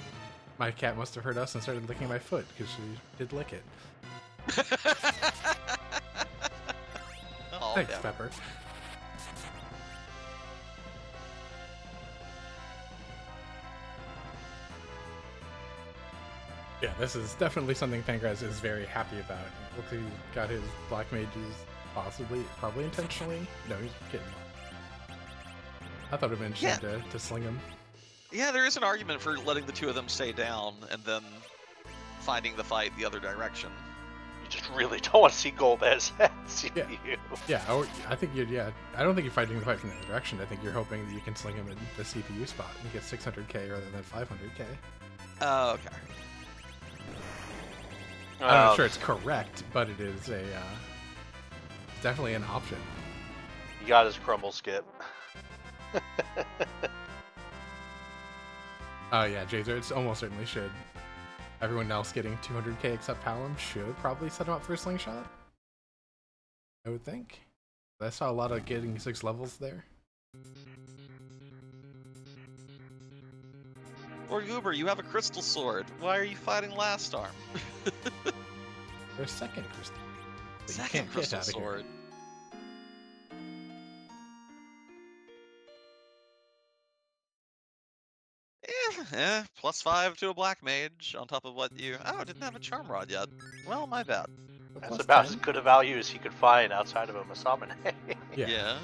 My cat must have heard us and started licking my foot because she did lick it. Oh, Thanks, yeah. Pepper. Yeah, this is definitely something Pankraz is very happy about. Looks like he got his black mages probably intentionally. No, he's kidding. I thought it'd been interesting to sling him. Yeah, there is an argument for letting the two of them stay down and then finding the fight the other direction. You just really don't want to see Golbez at CPU. Yeah, I think I don't think you're fighting the fight from the other direction. I think you're hoping that you can sling him in the CPU spot and get 600k rather than 500k. Oh, okay. I'm not sure it's correct, but it is definitely an option. He got his crumble skip. Oh yeah, Jazer, it's almost certainly should. Everyone else getting 200k except Palom should probably set him up for a slingshot. I would think. I saw a lot of getting 6 levels there. Lordgoober, you have a crystal sword. Why are you fighting Last Arm? There's second crystal. But you Second can't get crystal out of here. sword. +5 to a black mage on top of what you... Oh, didn't have a charm rod yet. Well, my bad. That's Plus about 10. as good a value as he could find outside of a Masamune. Yeah.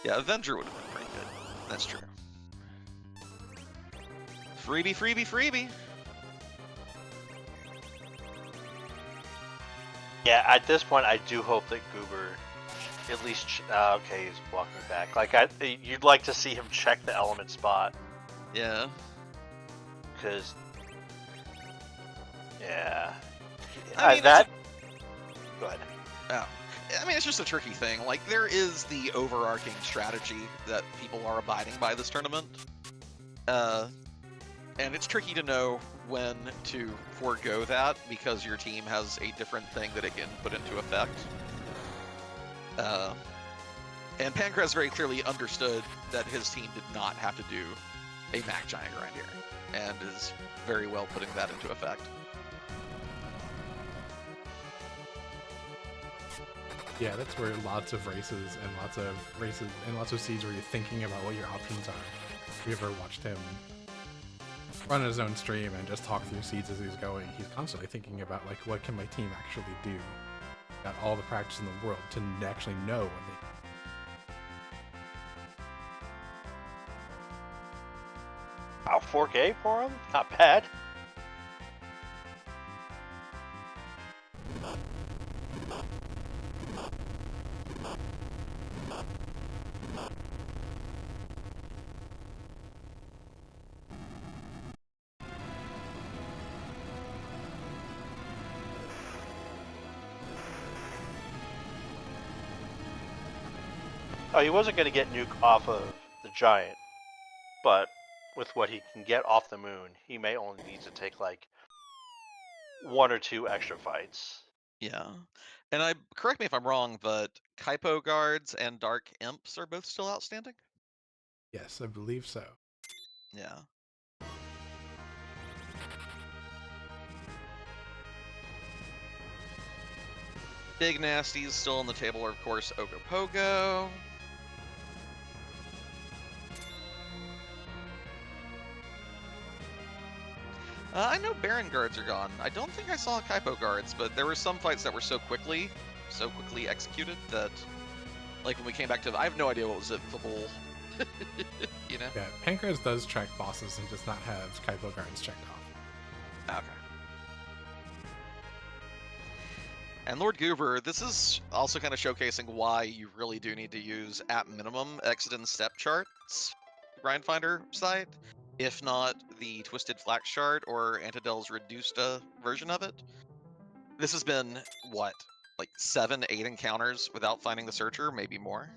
Yeah, Avenger would have been pretty good. That's true. Freebie, freebie, freebie. Yeah, at this point, I do hope that Goober at least. Okay, he's walking back. Like, you'd like to see him check the element spot. Yeah. Because. Yeah. I mean, that. Go ahead. Oh. I mean, it's just a tricky thing. Like, there is the overarching strategy that people are abiding by this tournament. And it's tricky to know when to forego that because your team has a different thing that it can put into effect. And Pankraz very clearly understood that his team did not have to do a MacGiant grind here, and is very well putting that into effect. Yeah, that's where lots of races and lots of seeds where you're thinking about what your options are. If you ever watched him run his own stream and just talk through seeds as he's going, he's constantly thinking about, like, what can my team actually do? Got all the practice in the world to actually know what they... Wow, 4K for him? Not bad. Oh, he wasn't going to get nuke off of the giant, but with what he can get off the moon, he may only need to take like 1 or 2 extra fights. Yeah. And correct me if I'm wrong, but Kaipo guards and Dark Imps are both still outstanding? Yes, I believe so. Yeah. Big Nasty's still on the table, or of course, Ogopogo. I know Baron guards are gone. I don't think I saw Kaipo guards, but there were some fights that were so quickly executed that, like when we came back to, I have no idea what was zippable. You know? Yeah, Pankraz does track bosses and does not have Kaipo guards checked off. Okay. And Lordgoober, this is also kind of showcasing why you really do need to use, at minimum, exit and step charts, Grindfinder site, if not the Twisted Flax chart or Antidel's reduced version of it. This has been, what, like 7, 8 encounters without finding the searcher, maybe more?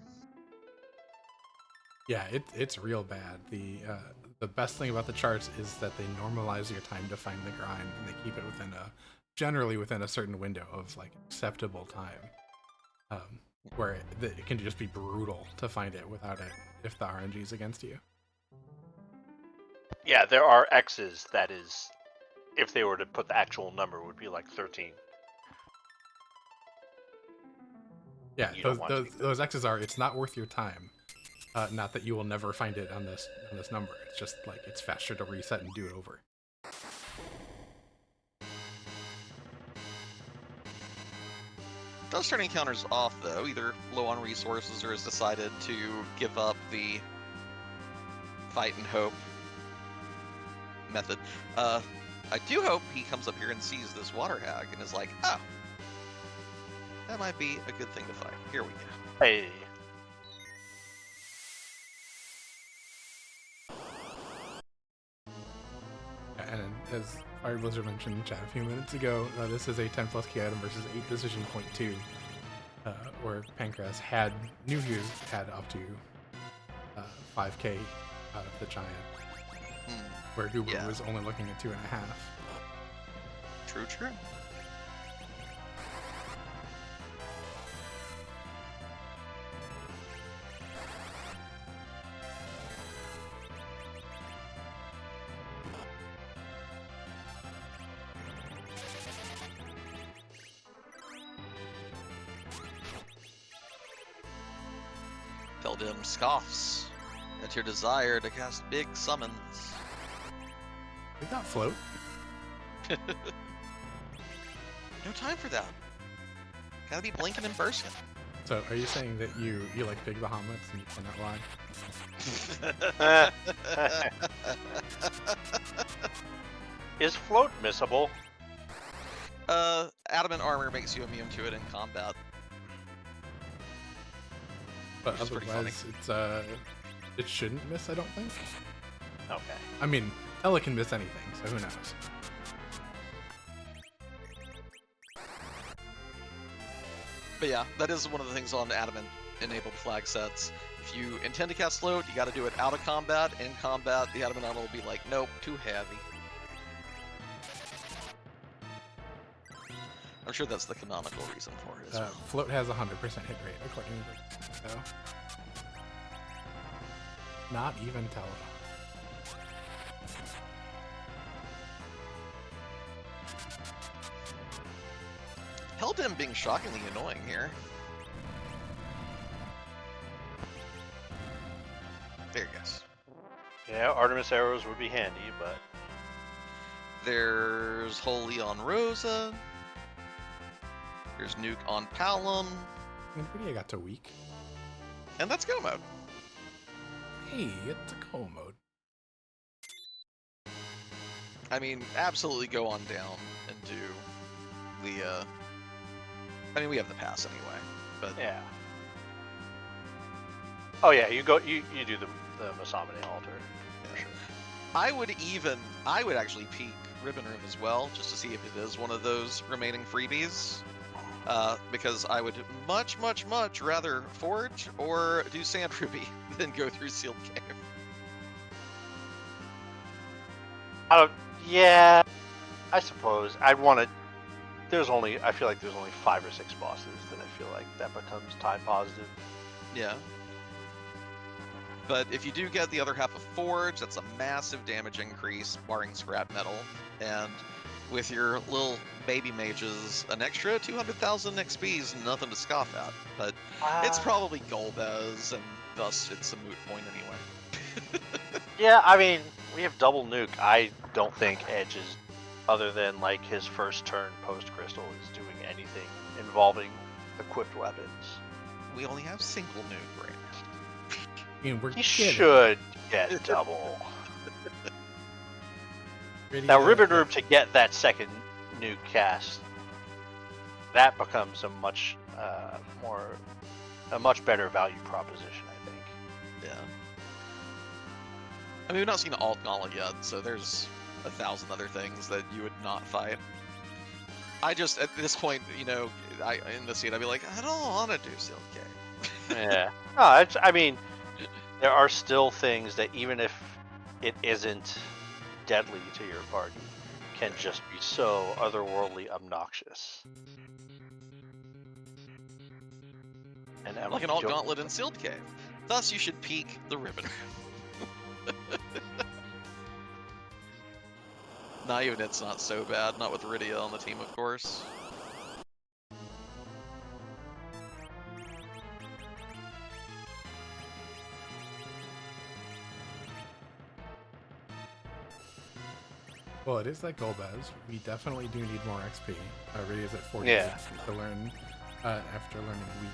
Yeah, it's real bad. The best thing about the charts is that they normalize your time to find the grind, and they keep it generally within a certain window of like acceptable time, where it can just be brutal to find it without it if the RNG is against you. Yeah, there are X's that is, if they were to put the actual number, would be like 13. Yeah, those X's are, it's not worth your time. Not that you will never find it on this number. It's just like it's faster to reset and do it over. Does turn encounters off though, either low on resources or has decided to give up the fight and hope method. I do hope he comes up here and sees this water hag and is like, oh, that might be a good thing to fight. Here we go. Hey. And as Fire Blizzard mentioned in chat a few minutes ago, this is a 10 plus key item versus 8 decision point 2, where Pankraz knew he had up to 5k out of the giant, where Goober was only looking at 2.5. True, true. Feldim scoffs at your desire to cast big summons. We got float. No time for that. Gotta be blinking and bursting. So, are you saying that you like big behemoths and you cannot lie? Is float missable? Adamant armor makes you immune to it in combat. But Which is pretty funny. otherwise, it shouldn't miss, I don't think. Okay. I mean, Ella can miss anything, so who knows? But yeah, that is one of the things on Adamant enabled flag sets. If you intend to cast float, you gotta do it out of combat. In combat, the Adamant armor will be like, nope, too heavy. I'm sure that's the canonical reason for it as well. Float has 100% hit rate, according to the... So. Not even Tele. Heldim being shockingly annoying here. There he goes. Yeah, Artemis arrows would be handy, but... There's Holy on Rosa. There's Nuke on Palom. Nvidia got to weak. And that's go mode. Hey, it's a go mode. I mean, absolutely go on down and do the, I mean, we have the pass anyway, but... Yeah. Oh yeah, you do the Masamune altar. Yeah. For sure. I would actually peek Ribbon Room as well, just to see if it is one of those remaining freebies. Because I would much rather forge or do Sand Ruby than go through Sealed Cave. Yeah, I suppose I'd want to. I feel like there's only 5 or 6 bosses that I feel like that becomes time positive. Yeah. But if you do get the other half of Forge, that's a massive damage increase, barring scrap metal. And with your little baby mages, an extra 200,000 XP is nothing to scoff at. But it's probably Golbez, and thus it's a moot point anyway. Yeah, I mean, we have double nuke. I don't think Edge is other than like his first turn post Crystal, is doing anything involving equipped weapons. We only have single nuke right now. I mean, we're He getting should get double. pretty Now, good. Ribbon Room to get that second nuke cast, that becomes a much better value proposition, I think. Yeah. I mean, we've not seen the alt gauntlet yet, so there's 1,000 other things that you would not fight. I just, at this point, you know, in the scene, I'd be like, I don't want to do Sealed K. Yeah. No, I mean, there are still things that even if it isn't deadly to your party, can just be so otherworldly obnoxious. And Like an alt gauntlet in Sealed K. Thus, you should peek the Ribbon Room. Not even it's not so bad, not with Rydia on the team, of course. Well, it is like Golbez. We definitely do need more XP. Rydia's at 40 Yeah. to learn after learning Weak.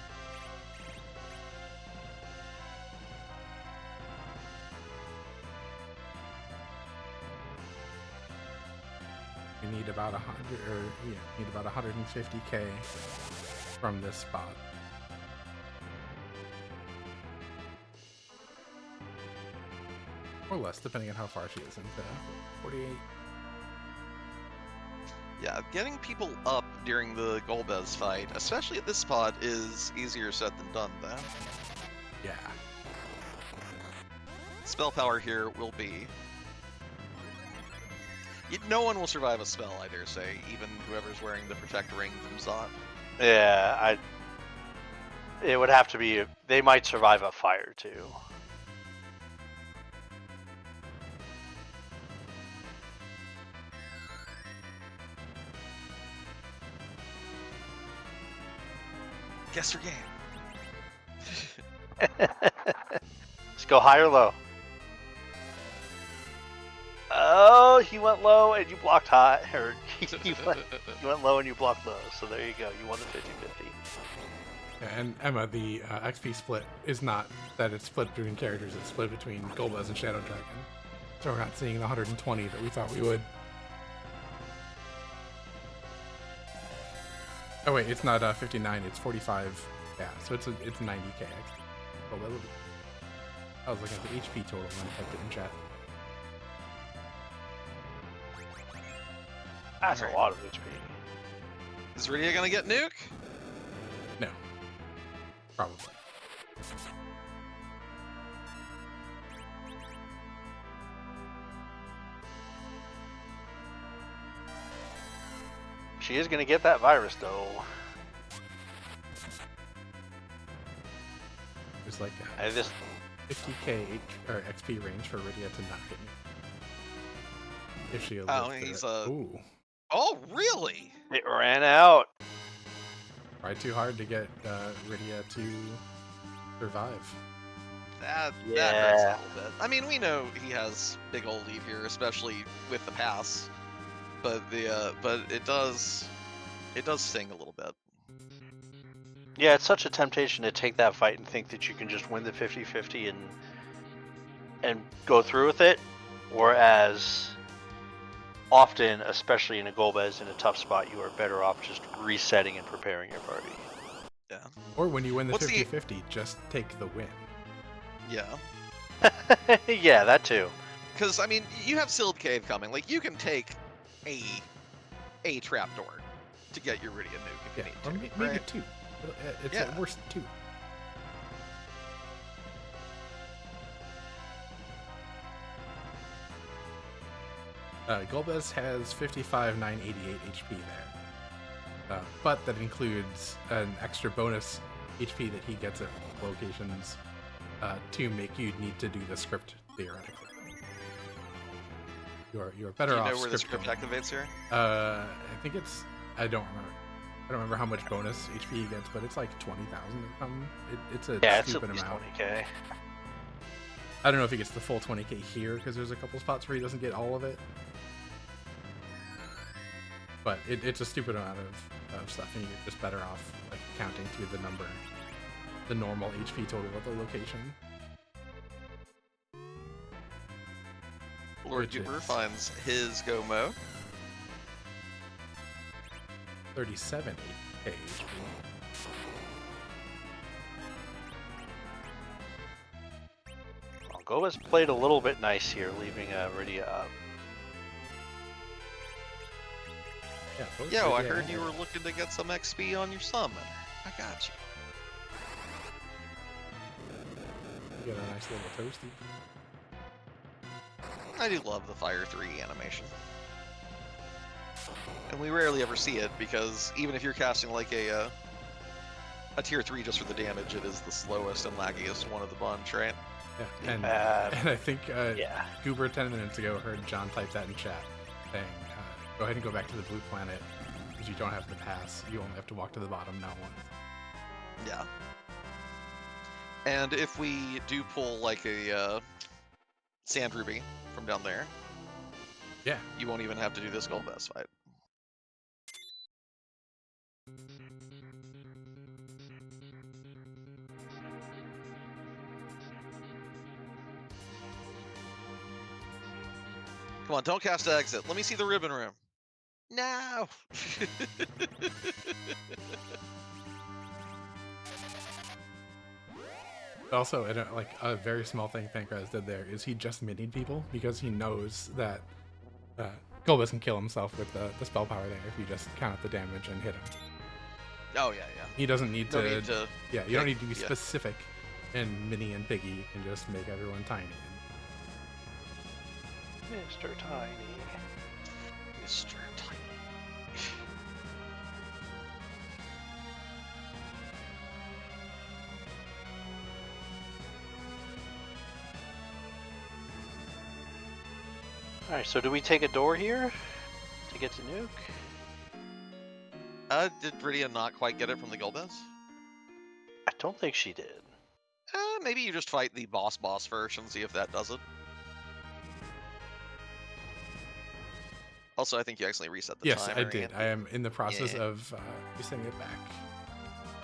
We need about 150k from this spot. Or less, depending on how far she is into 48. Yeah, getting people up during the Golbez fight, especially at this spot, is easier said than done, though. Yeah. Spell power here will be... No one will survive a spell, I dare say, even whoever's wearing the Protect Ring from Zot. Yeah, it would have to be... They might survive a fire, too. Guess your game. Let's go high or low. Oh, he went low and you blocked high, or you went low and you blocked low. So there you go. You won the 50-50. Yeah, and Emma, the XP split is not that it's split between characters; it's split between Golbez and Shadow Dragon. So we're not seeing the 120 that we thought we would. Oh wait, it's not 59; it's 45. Yeah, so it's 90k XP. Well, I was looking at the HP total when I typed it in chat. That's a lot of HP. Is Rydia gonna get nuke? No, probably. She is gonna get that virus though. There's like I just 50k or XP range for Rydia to not get me. If she Ooh. Oh, really? It ran out. Tried too hard to get Rydia to survive. That hurts a little bit. I mean, we know he has big old lead here, especially with the pass. But it does sting a little bit. Yeah, it's such a temptation to take that fight and think that you can just win the 50-50 and go through with it, whereas often, especially in a Golbez in a tough spot, you are better off just resetting and preparing your party. Yeah. Or when you win the 50-50, just take the win. Yeah. Yeah, that too. Because, I mean, you have Sealed Cave coming. Like, you can take a trapdoor to get your Rydia nuke if you need to. Or maybe right? 2. It's at worst 2. Golbez has 55,988 HP there. But that includes an extra bonus HP that he gets at locations to make you need to do the script, theoretically. You're better off. Do you know where the script activates here? I think it's... I don't remember how much bonus HP he gets, but it's like 20,000 or something. It's a stupid amount. 20k. I don't know if he gets the full 20k here, because there's a couple spots where he doesn't get all of it. But it's a stupid amount of stuff, and you're just better off like counting through the normal HP total of the location. Lordgoober finds his go mode. 37 HP. Goba's played a little bit nice here, leaving Rydia up. Yeah, Yo, I heard you were looking to get some XP on your summon. I got you. You got a nice little toasty. I do love the Fire 3 animation. And we rarely ever see it, because even if you're casting like a tier 3 just for the damage, it is the slowest and laggiest one of the bunch, right? Yeah, and I think Goober 10 minutes ago heard John type that in chat, saying, go ahead and go back to the blue planet, because you don't have the pass. You only have to walk to the bottom, not once. Yeah. And if we do pull like a Sand Ruby from down there, yeah, you won't even have to do this Golbez fight. Come on, don't cast exit. Let me see the ribbon room. No! Also, like a very small thing Pankraz did there is he just minied people because he knows that Golbez can kill himself with the spell power there if you just count up the damage and hit him. Oh yeah. He doesn't need No to. need to Yeah, you don't need to be specific in Mini and Piggy. You can just make everyone tiny. Mr. Tiny. Mr. Tiny. Alright, so do we take a door here to get to nuke? Did Rydia not quite get it from the Golbez? I don't think she did. Maybe you just fight the boss first and see if that does it. Also, I think you accidentally reset the Yes, timer. I did. I am in the process of resetting it back.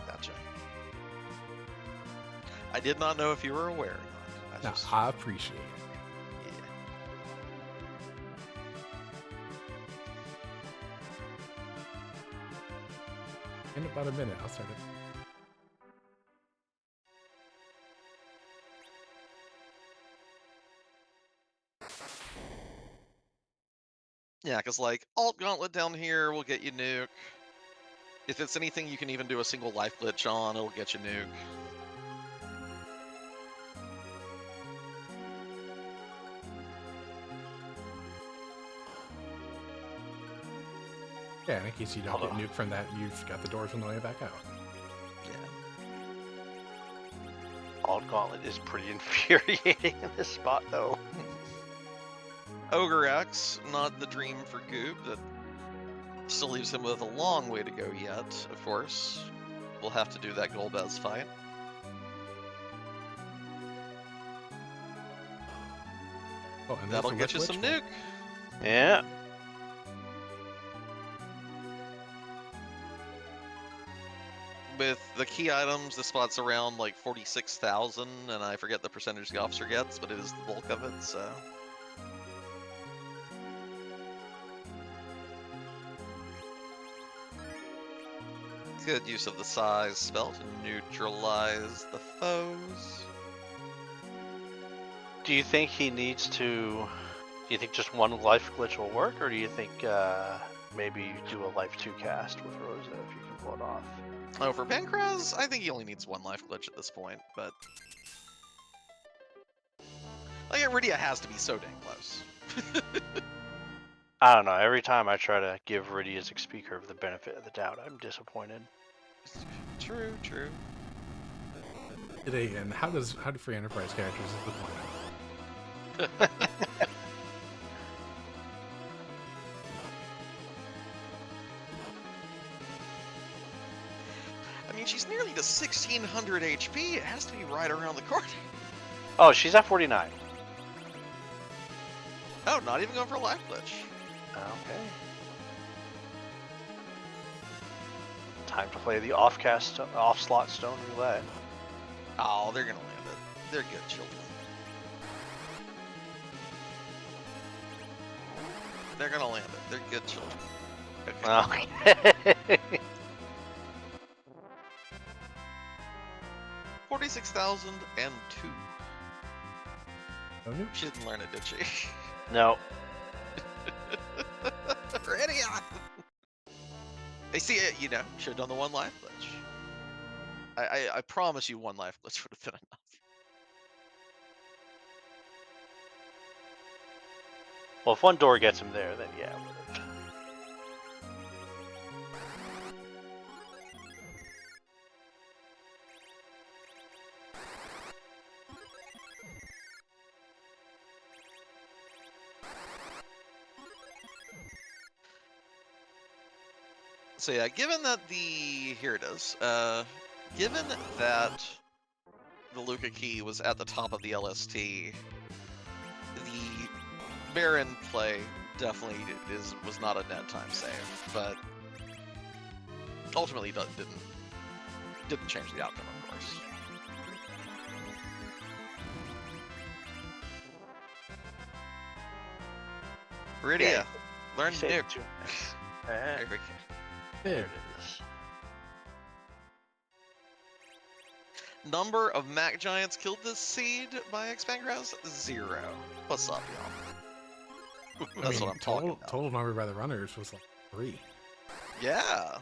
Gotcha. I did not know if you were aware or not. I appreciate it. In about a minute, I'll start it. Yeah, because like Alt Gauntlet down here will get you nuke. If it's anything you can even do a single life glitch on, it'll get you nuke. Yeah, and in case you don't get nuked from that, you've got the doors on the way back out. Yeah. Alt Gauntlet is pretty infuriating in this spot, though. Ogre X, not the dream for Goob. That still leaves him with a long way to go yet, of course. We'll have to do that Golbez fight. Oh, and that'll get you some nuke. Yeah. With the key items, the spot's around like 46,000, and I forget the percentage the officer gets, but it is the bulk of it, so. Good use of the size spell to neutralize the foes. Do you think he needs to... Do you think just one life glitch will work, or do you think maybe you do a life 2 cast with Rosa if you can pull it off? Oh, for Pankraz, I think he only needs one life glitch at this point, but... Like, Rydia has to be so dang close. I don't know, every time I try to give Rydia's XP curve the benefit of the doubt, I'm disappointed. True. And how do free enterprise characters is the point? I mean, she's nearly to 1,600 HP. It has to be right around the corner. Oh, she's at 49. Oh, not even going for a life glitch. Okay. Time to play the off-slot stone roulette. Oh, they're gonna land it. They're good children. They're gonna land it. They're good children. Okay. Okay. 46,002. Oh, no. She didn't learn it, did she? No. Ready on. I see it, you know. Should have done the one life glitch. I promise you, one life glitch would have been enough. Well, if one door gets him there, then yeah. It would've. So yeah, given that here it is. Given that the Luca key was at the top of the LST, the Baron play definitely was not a net time save, but ultimately didn't change the outcome, of course. Rydia, Yeah, learn Save nuke. 2. There we go. There it is. Number of MacGiants killed this seed by xPankraz? 0. What's up, y'all? That's what I'm talking about. Total number by the runners was like 3. Yeah.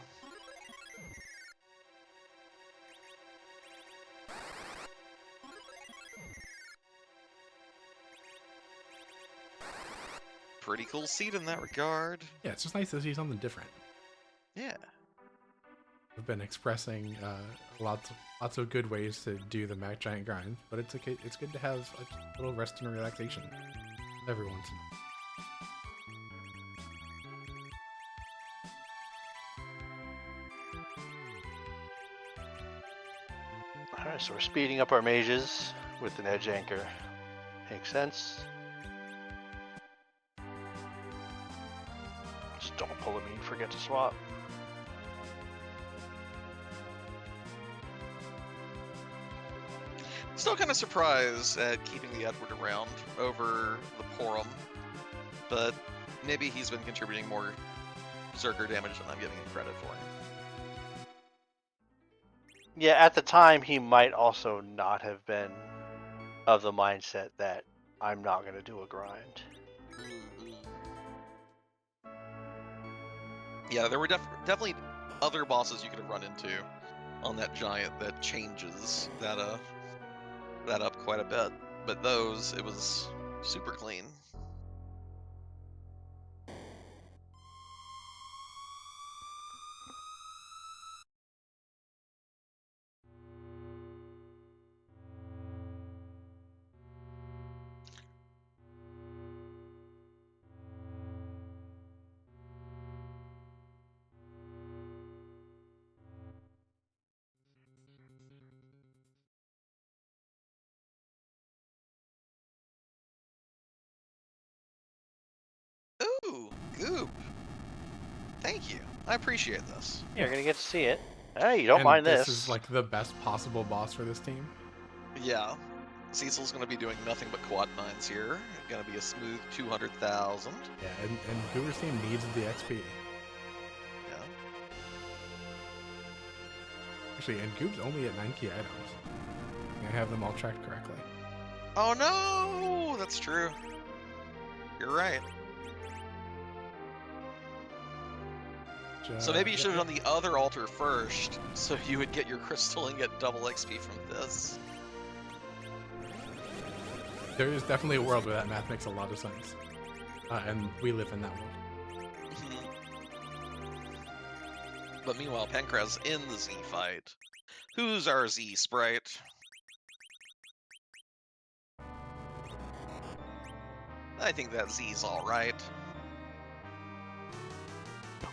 Pretty cool seed in that regard. Yeah, it's just nice to see something different. Yeah. We've been expressing lots of good ways to do the MacGiant grind, but it's good to have a little rest and relaxation every once in a while. Alright, so we're speeding up our mages with an edge anchor. Makes sense. Just don't pull a mean, forget to swap. Still kind of surprised at keeping the Edward around over the Porum, but maybe he's been contributing more Berserker damage than I'm giving him credit for. Yeah, at the time he might also not have been of the mindset that I'm not going to do a grind. Yeah, there were definitely other bosses you could have run into on that giant that changes that up quite a bit, but those, it was super clean. Ooh, Goop. Thank you. I appreciate this. You're going to get to see it. Hey, you don't And mind this this. is like the best possible boss for this team. Yeah. Cecil's going to be doing nothing but quad 9s here. Going to be a smooth 200,000. Yeah, and Goober's team needs the XP. Yeah. Actually, and Goob's only at 9 key items. I have them all tracked correctly. Oh no! That's true. You're right. So maybe you should have done the other altar first, so you would get your crystal and get double XP from this. There is definitely a world where that math makes a lot of sense. And we live in that world. But meanwhile, Pankraz in the Z fight. Who's our Z sprite? I think that Z's alright.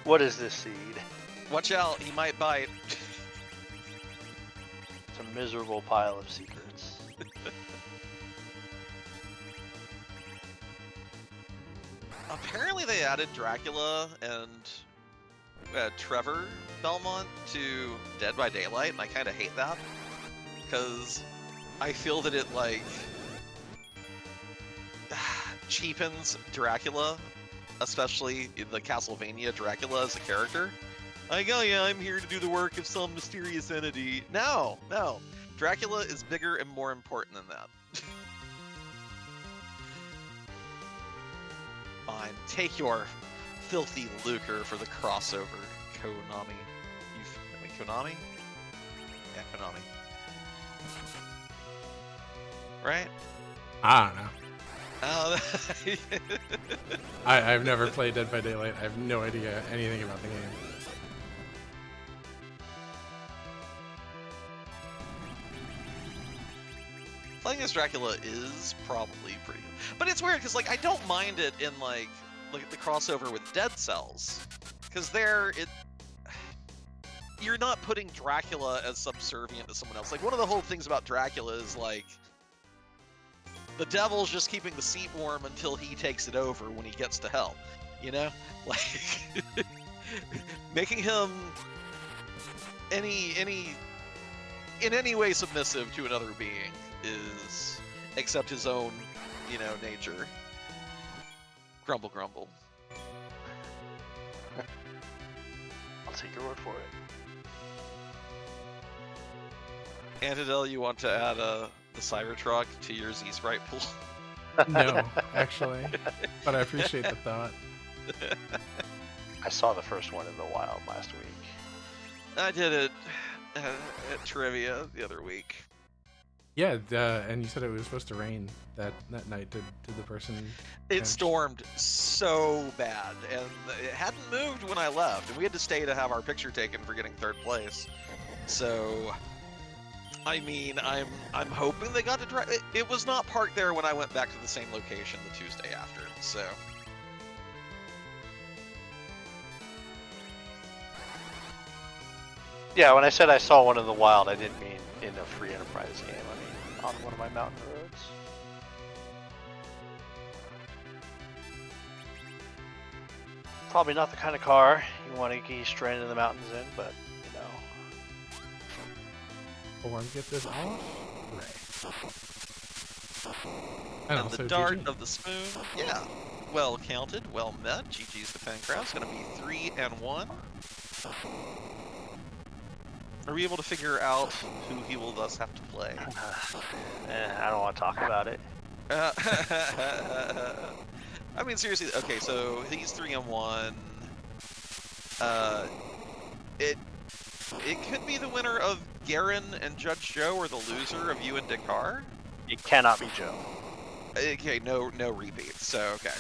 What is this seed? Watch out, he might bite. It's a miserable pile of secrets. Apparently they added Dracula and Trevor Belmont to Dead by Daylight, and I kind of hate that because I feel that it like cheapens Dracula, especially the Castlevania Dracula as a character. Like, oh yeah, I'm here to do the work of some mysterious entity. No, no. Dracula is bigger and more important than that. Fine, take your filthy lucre for the crossover, Konami. Konami? Yeah, Konami. Right? I don't know. Oh, I've never played Dead by Daylight. I have no idea anything about the game. playing as Dracula is probably pretty good. But it's weird because like I don't mind it in like the crossover with Dead Cells, because there you're not putting Dracula as subservient to someone else. Like one of the whole things about Dracula is like the devil's just keeping the seat warm until he takes it over when he gets to hell. You know, like making him in any way submissive to another being is except his own, nature. Grumble, grumble. I'll take your word for it. Antidel, you want to add the Cybertruck to your Z-Sprite pool? No, actually, but I appreciate the thought. I saw the first one in the wild last week. I did it at trivia the other week. Yeah, and you said it was supposed to rain that night. Did the person? It stormed so bad, and it hadn't moved when I left, and we had to stay to have our picture taken for getting third place. So, I mean, I'm hoping they got to drive. It was not parked there when I went back to the same location the Tuesday after. So. Yeah, when I said I saw one in the wild, I didn't mean in a free enterprise game. I mean on one of my mountain roads. Probably not the kind of car you want to get stranded in the mountains in, but you know. I want to get this off. Right. And also the dart GG. of the spoon, yeah. Well counted, well met. GG's to FF4FE. Gonna be 3-1. Are we able to figure out who he will thus have to play? I don't want to talk about it. I mean, seriously. Okay, so he's 3-1. It could be the winner of Garen and Judge Joe, or the loser of you and Dakar. It cannot be Joe. Okay, no repeats. So okay,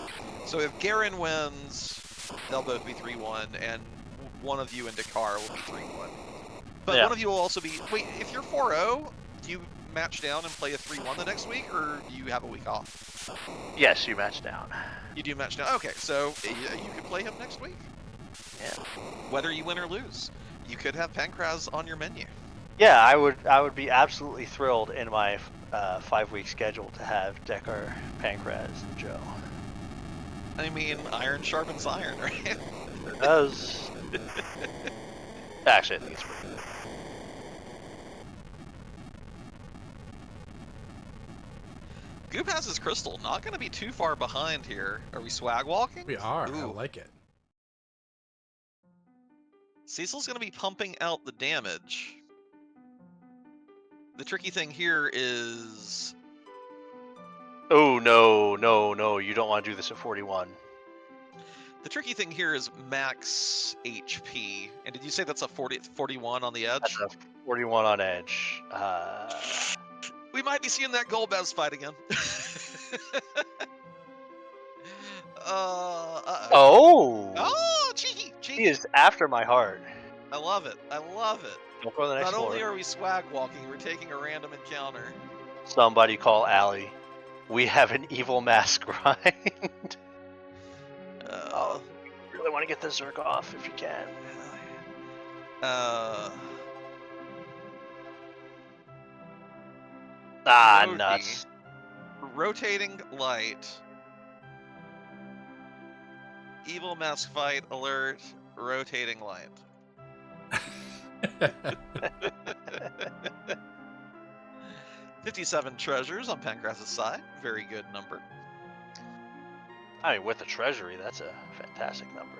so if Garen wins, they'll both be 3-1, and one of you and Dakar will be 3-1. But Yeah. one of you will also be. Wait, if you're 4-0, do you match down and play a 3-1 the next week, or do you have a week off? Yes, you match down. You do match down. Okay, so you could play him next week. Yeah. Whether you win or lose, you could have FF4FE on your menu. Yeah, I would be absolutely thrilled in my 5-week schedule to have Decker, Pankraz, and Joe. I mean, iron sharpens iron, right? It does. Actually, I think it's pretty good. Goop has his crystal. Not going to be too far behind here. Are we swag walking? We are. I Ooh. like it. Cecil's going to be pumping out the damage. The tricky thing here is... Oh, no. You don't want to do this at 41. The tricky thing here is max HP. And did you say that's a 41 on the edge? That's a 41 on edge. We might be seeing that Golbez fight again. Oh! Oh, cheeky. He is after my heart. I love it. Don't go to the next Not only floor. are we swag walking, we're taking a random encounter. Somebody call Allie. We have an evil mask grind. Oh, you really want to get the Zerg off if you can. Roti. Nuts. Rotating light. Evil mask fight alert. Rotating light. $57 treasures on Pankraz's side. Very good number. I mean, with the treasury, that's a fantastic number.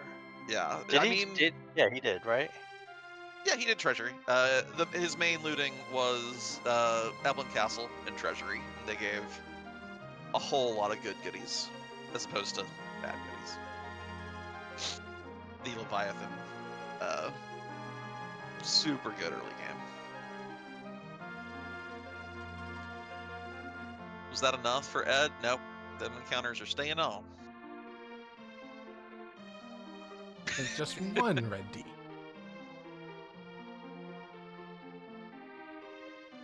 Yeah, Did I he? mean, Yeah, he did, right? yeah, he did treasury. His main looting was Evelyn Castle and treasury. They gave a whole lot of good goodies as opposed to bad goodies. The Leviathan, super good early game. Was that enough for Ed? Nope. Them encounters are staying on. There's just one red D.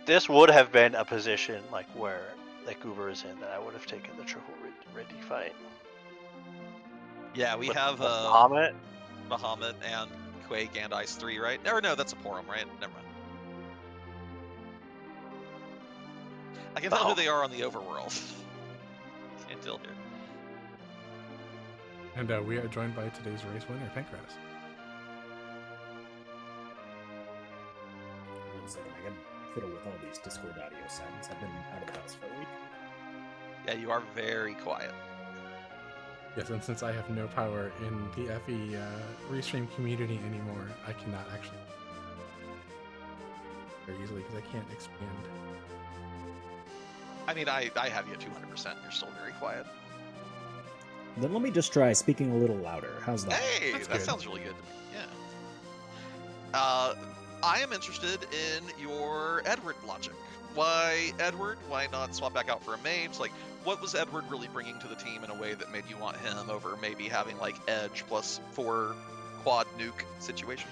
This would have been a position like where that Goober is in that I would have taken the triple red D fight. Yeah, we With have Bahamut. Bahamut and Quake and Ice 3, right? Or no, that's a Porum, right? Never mind. I can tell who they are on the overworld. Can't tell here. And we are joined by today's race winner, Pankraz. One second, I can fiddle with all these Discord audio sounds. I've been out of the house for a week. Yeah, you are very quiet. Yes, and since I have no power in the FE Restream community anymore, I cannot actually very easily because I can't expand. I mean, I have you at 200%. You're still very quiet. Then let me just try speaking a little louder. How's that? Hey, That's that good. sounds really good to me. Yeah. I am interested in your Edward logic. Why Edward? Why not swap back out for a mage? Like, what was Edward really bringing to the team in a way that made you want him over maybe having like Edge plus 4 quad nuke situation?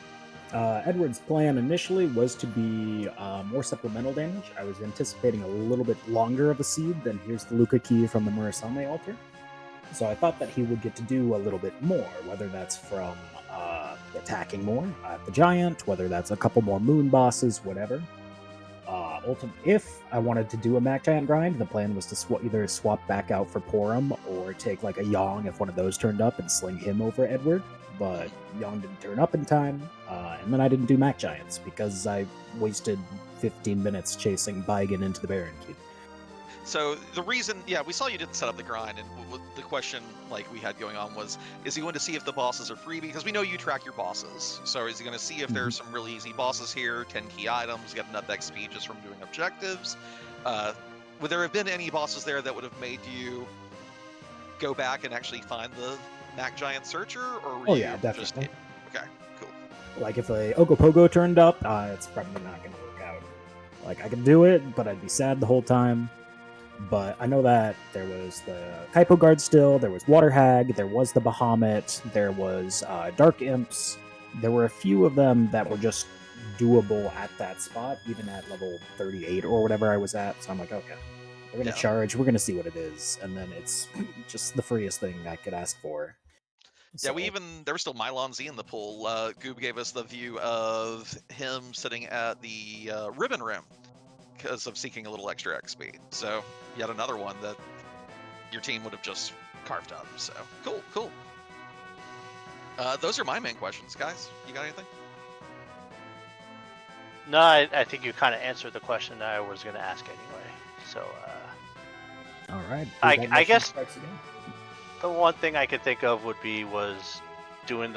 Edward's plan initially was to be more supplemental damage. I was anticipating a little bit longer of a seed than here's the Luca key from the Murasame altar. So I thought that he would get to do a little bit more, whether that's from attacking more at the Giant, whether that's a couple more moon bosses, whatever. Ultimately, if I wanted to do a MacGiant grind, the plan was to either swap back out for Porum or take like a Yong if one of those turned up and sling him over Edward. But Yong didn't turn up in time, and then I didn't do MacGiants because I wasted 15 minutes chasing Baigen into the Baron Keep. So the reason, yeah, we saw you didn't set up the grind, and the question like we had going on was, is he going to see if the bosses are free? Because we know you track your bosses. So is he going to see if there's some really easy bosses here, 10 key items, get enough XP just from doing objectives? Would there have been any bosses there that would have made you go back and actually find the MacGiant Searcher? Or were you Definitely. just... Okay, cool. Like if a Ogopogo turned up, it's probably not going to work out. Like I could do it, but I'd be sad the whole time. But I know that there was the Kaipo Guard still, there was Water Hag, there was the Bahamut, there was Dark Imps. There were a few of them that were just doable at that spot, even at level 38 or whatever I was at. So I'm like, okay, we're going to charge, we're going to see what it is. And then it's just the freest thing I could ask for. Yeah, there was still Mylon Z in the pool. Goob gave us the view of him sitting at the Ribbon Rim because of seeking a little extra XP. So yet another one that your team would have just carved up. So cool. Those are my main questions, guys. You got anything? No, I think you kind of answered the question that I was going to ask anyway. So, all right. I guess the one thing I could think of was doing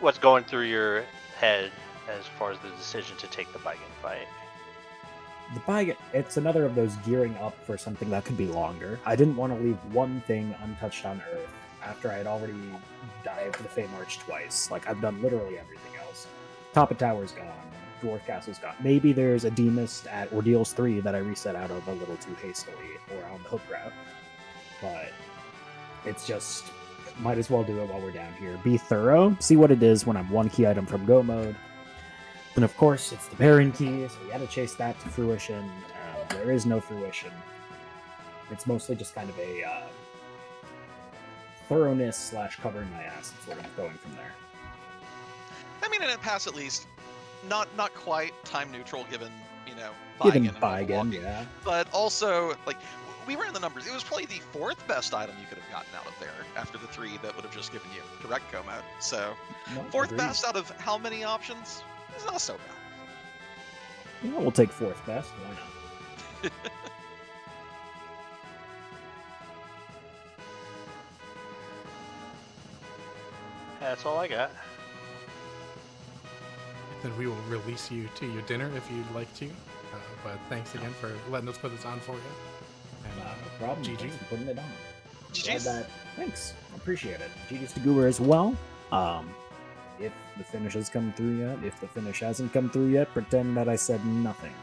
what's going through your head as far as the decision to take the Baigen fight. The Baigen, it's another of those gearing up for something that could be longer. I didn't want to leave one thing untouched on Earth after I had already dived the Fey March twice. Like, I've done literally everything else. Top of Tower's gone. Dwarf Castle's gone. Maybe there's a Demist at Ordeals 3 that I reset out of a little too hastily or on the hook route. But it's just, might as well do it while we're down here. Be thorough, see what it is when I'm one key item from go mode. And of course, it's the Baron key, so we had to chase that to fruition. There is no fruition. It's mostly just kind of a thoroughness / covering my ass and sort of going from there. I mean, in a pass at least, not quite time neutral given, Baigen, yeah. But also, like, we ran the numbers. It was probably the 4th best item you could have gotten out of there after the 3 that would have just given you direct go mode. So, 4th best out of how many options? It's not so bad. Yeah, we'll take fourth best. Why not? That's all I got. Then we will release you to your dinner if you'd like to. But thanks again for letting us put this on for you. And No problem. GG. Thanks for putting it on. GG's. Glad that- Thanks. Appreciate it. GG's to Goober as well. If the finish has come through yet, if the finish hasn't come through yet, pretend that I said nothing.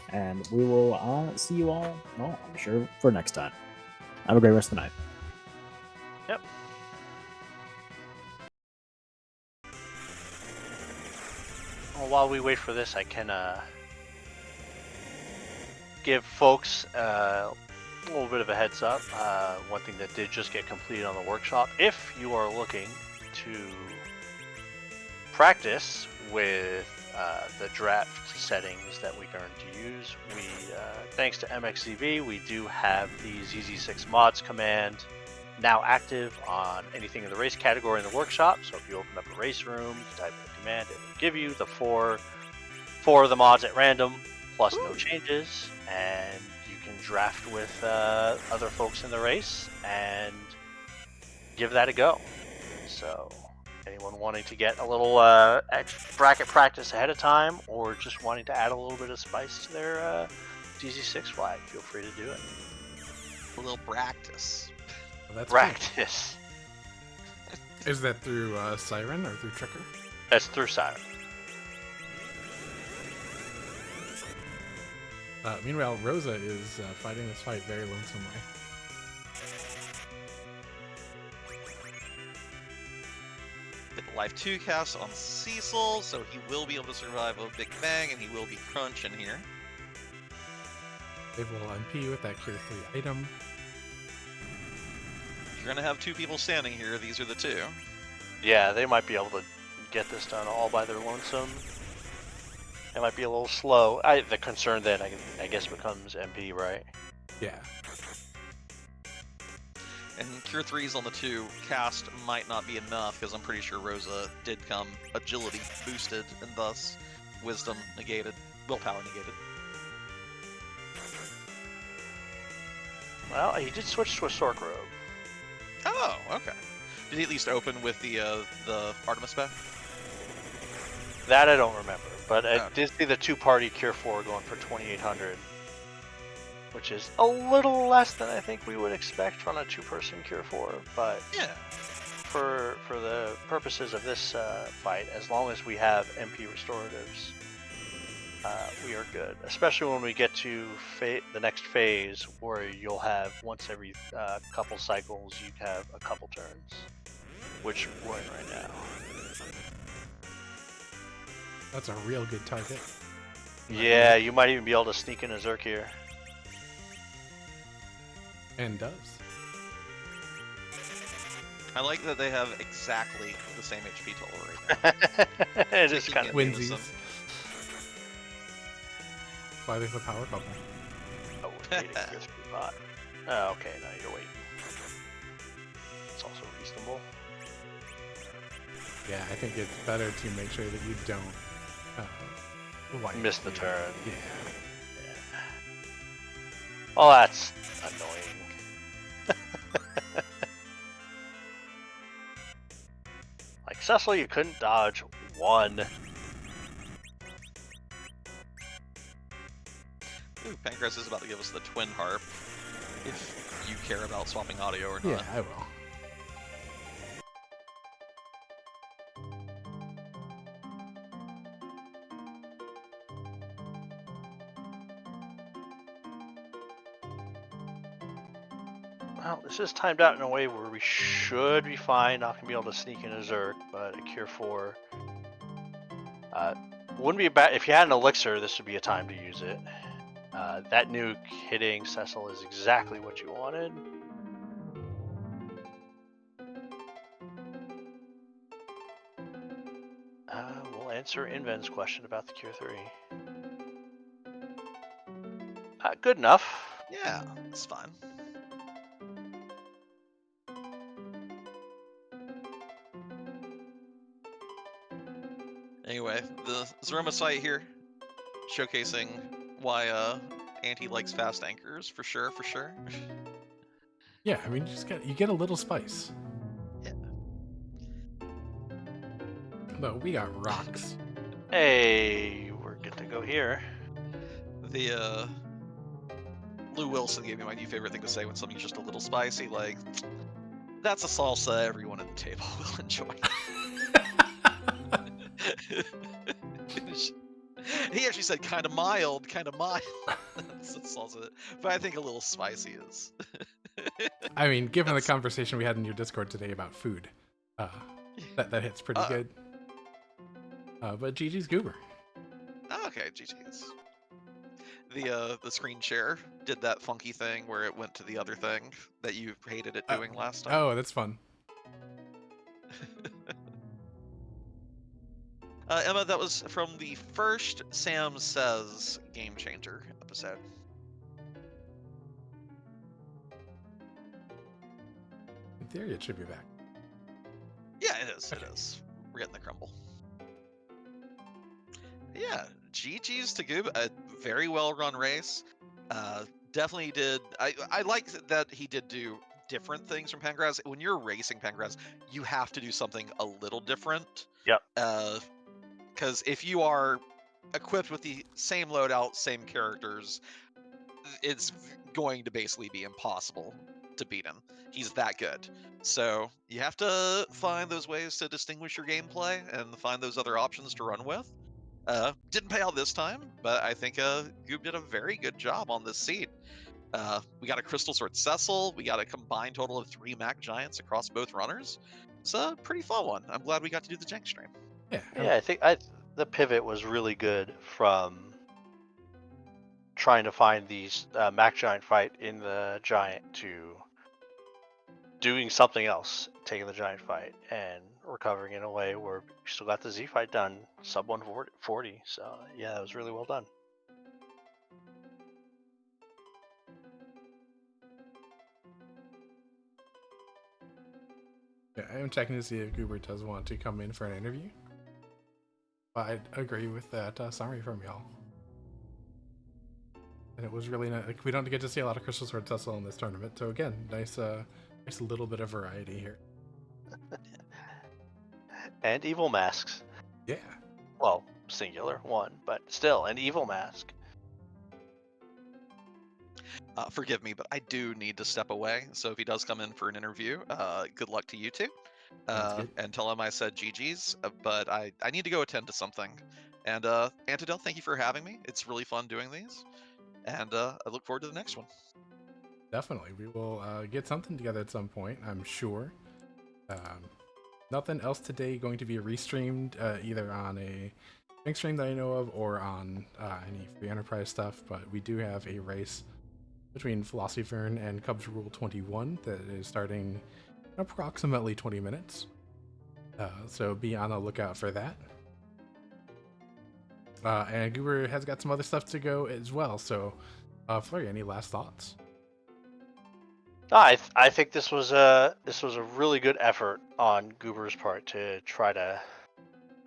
And we will see you all, well, I'm sure, for next time. Have a great rest of the night. Yep. Well, while we wait for this, I can give folks a little bit of a heads up. One thing that did just get completed on the workshop. If you are looking to practice with the draft settings that we learned to use, we, thanks to MXCV, we do have the ZZ6 mods command now active on anything in the race category in the workshop. So if you open up a race room, you can type in the command, it will give you the four of the mods at random, plus no changes, and you can draft with other folks in the race and give that a go. So anyone wanting to get a little bracket practice ahead of time, or just wanting to add a little bit of spice to their ZZ6 flag, feel free to do it. A little practice. Well, that's Practice. cool. Is that through Siren or through Tricker? That's through Siren. Meanwhile, Rosa is fighting this fight very lonesomely. Get the Life 2 cast on Cecil, so he will be able to survive a Big Bang, and he will be crunching here. They will MP with that Cure 3 item. If you're going to have two people standing here, these are the two. Yeah, they might be able to get this done all by their lonesome. It might be a little slow. The concern then, I guess, becomes MP, right? Yeah. And Cure 3s on the 2 cast might not be enough, because I'm pretty sure Rosa did come agility boosted, and thus wisdom negated, willpower negated. Well, he did switch to a Sork robe. Oh, okay. Did he at least open with the Artemis spec? That I don't remember, but I Okay. did see the two-party Cure 4 going for 2,800, which is a little less than I think we would expect on a two-person Cure 4, but Yeah. for the purposes of this fight, as long as we have MP restoratives, we are good. Especially when we get to the next phase, where you'll have once every couple cycles, you have a couple turns, which we're in right now. That's a real good target. Yeah, you might even be able to sneak in a Zerk here. And does. I like that they have exactly the same HP total right now. It is Taking kind it of with Winsies. them. Why there's a power bubble. Oh, waiting for your spot. Oh, okay, now you're waiting. It's also reasonable. Yeah, I think it's better to make sure that you don't Miss the turn. Yeah. Oh, that's annoying. Like, Cecil, you couldn't dodge one. Ooh, Pankraz is about to give us the Twin Harp, if you care about swapping audio or not. Yeah, I will. Well, this is timed out in a way where we should be fine. Not gonna be able to sneak in a Zerk, but a Cure 4. Wouldn't be bad if you had an elixir. This would be a time to use it. That nuke hitting Cecil is exactly what you wanted. We'll answer Inven's question about the Cure 3. Good enough. Yeah, it's fine. Anyway, the Zaroma site here, showcasing why Auntie likes fast anchors for sure, for sure. Yeah, I mean, you get a little spice. Yeah. But we got rocks. Hey, we're good to go here. The Lou Wilson gave me my new favorite thing to say when something's just a little spicy, like, that's a salsa everyone at the table will enjoy. He actually said kind of mild, kind of mild. That's salsa, but I think a little spicy is. I mean, given the conversation we had in your Discord today about food, that hits pretty good. But GG's Goober. Okay, GG's. The screen share did that funky thing where it went to the other thing that you hated it doing last time. Oh, that's fun. Emma, that was from the first Sam Says Game Changer episode. In theory, it should be back. Yeah, it is. Okay. It is. We're getting the crumble. Yeah, GG's to Goob. A very well run race. Definitely did. I like that he did do different things from Pankraz. When you're racing Pankraz, you have to do something a little different. Yep. Because if you are equipped with the same loadout, same characters, it's going to basically be impossible to beat him. He's that good. So you have to find those ways to distinguish your gameplay and find those other options to run with. Didn't pay out this time, but I think Goob did a very good job on this seed. We got a Crystal Sword Cecil. We got a combined total of 3 MacGiants across both runners. It's a pretty fun one. I'm glad we got to do the Jank stream. Yeah, I think the pivot was really good from trying to find these MacGiant fight in the Giant to doing something else, taking the Giant fight and recovering in a way where we still got the Z fight done, sub 140. So yeah, that was really well done. Yeah, I am checking to see if Goober does want to come in for an interview. But I agree with that summary from y'all. And it was really nice. Like, we don't get to see a lot of Crystal Sword Tussle in this tournament, so again, nice little bit of variety here. And evil masks. Yeah. Well, singular one, but still an evil mask. Forgive me, but I do need to step away. So if he does come in for an interview, good luck to you two. And tell him I said GG's, but I need to go attend to something. And Antidel, thank you for having me. It's really fun doing these. And I look forward to the next one. Definitely. We will get something together at some point, I'm sure. Nothing else today going to be restreamed either on a big stream that I know of or on any free enterprise stuff, but we do have a race between Philosopher and Cubs Rule 21 that is starting in approximately 20 minutes. So be on the lookout for that. And Goober has got some other stuff to go as well. So, Flurry, any last thoughts? I think this was a really good effort on Goober's part to try to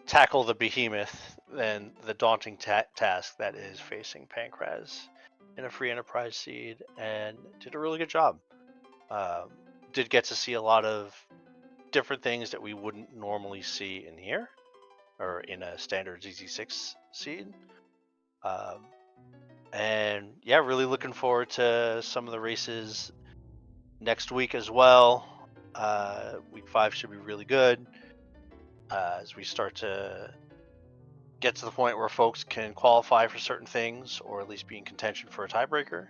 tackle the behemoth and the daunting task that is facing Pankraz in a free enterprise seed, and did a really good job. Did get to see a lot of different things that we wouldn't normally see in here or in a standard ZZ6 seed. And yeah, really looking forward to some of the races next week as well. Week 5 should be really good as we start to get to the point where folks can qualify for certain things or at least be in contention for a tiebreaker.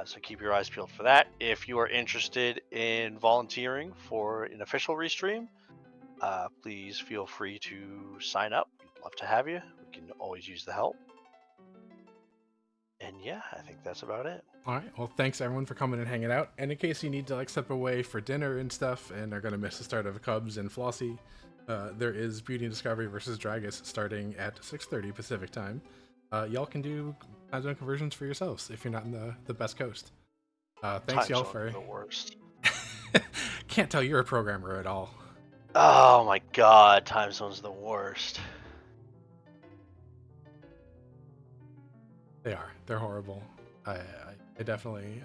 So keep your eyes peeled for that. If you are interested in volunteering for an official restream, please feel free to sign up. We'd love to have you. We can always use the help. And yeah, I think that's about it. All right. Well, thanks everyone for coming and hanging out. And in case you need to step away for dinner and stuff and are going to miss the start of Cubs and Flossie, there is Beauty and Discovery versus Dragus starting at 6:30 Pacific time. Y'all can do time zone conversions for yourselves if you're not in the best coast. Thanks y'all for the worst. Can't tell you're a programmer at all. Oh my god, time zone's the worst. They are. They're horrible. I definitely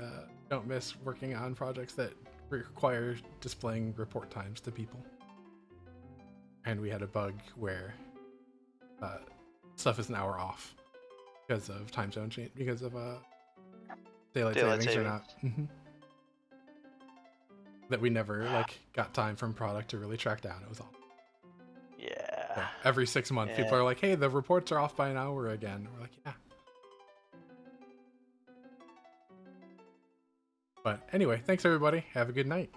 don't miss working on projects that require displaying report times to people. And we had a bug where stuff is an hour off because of time zone change, because of daylight savings or not. That we never got time from product to really track down. It was all. Yeah. So every 6 months, people are like, "Hey, the reports are off by an hour again." We're like, "Yeah." But anyway, thanks everybody. Have a good night.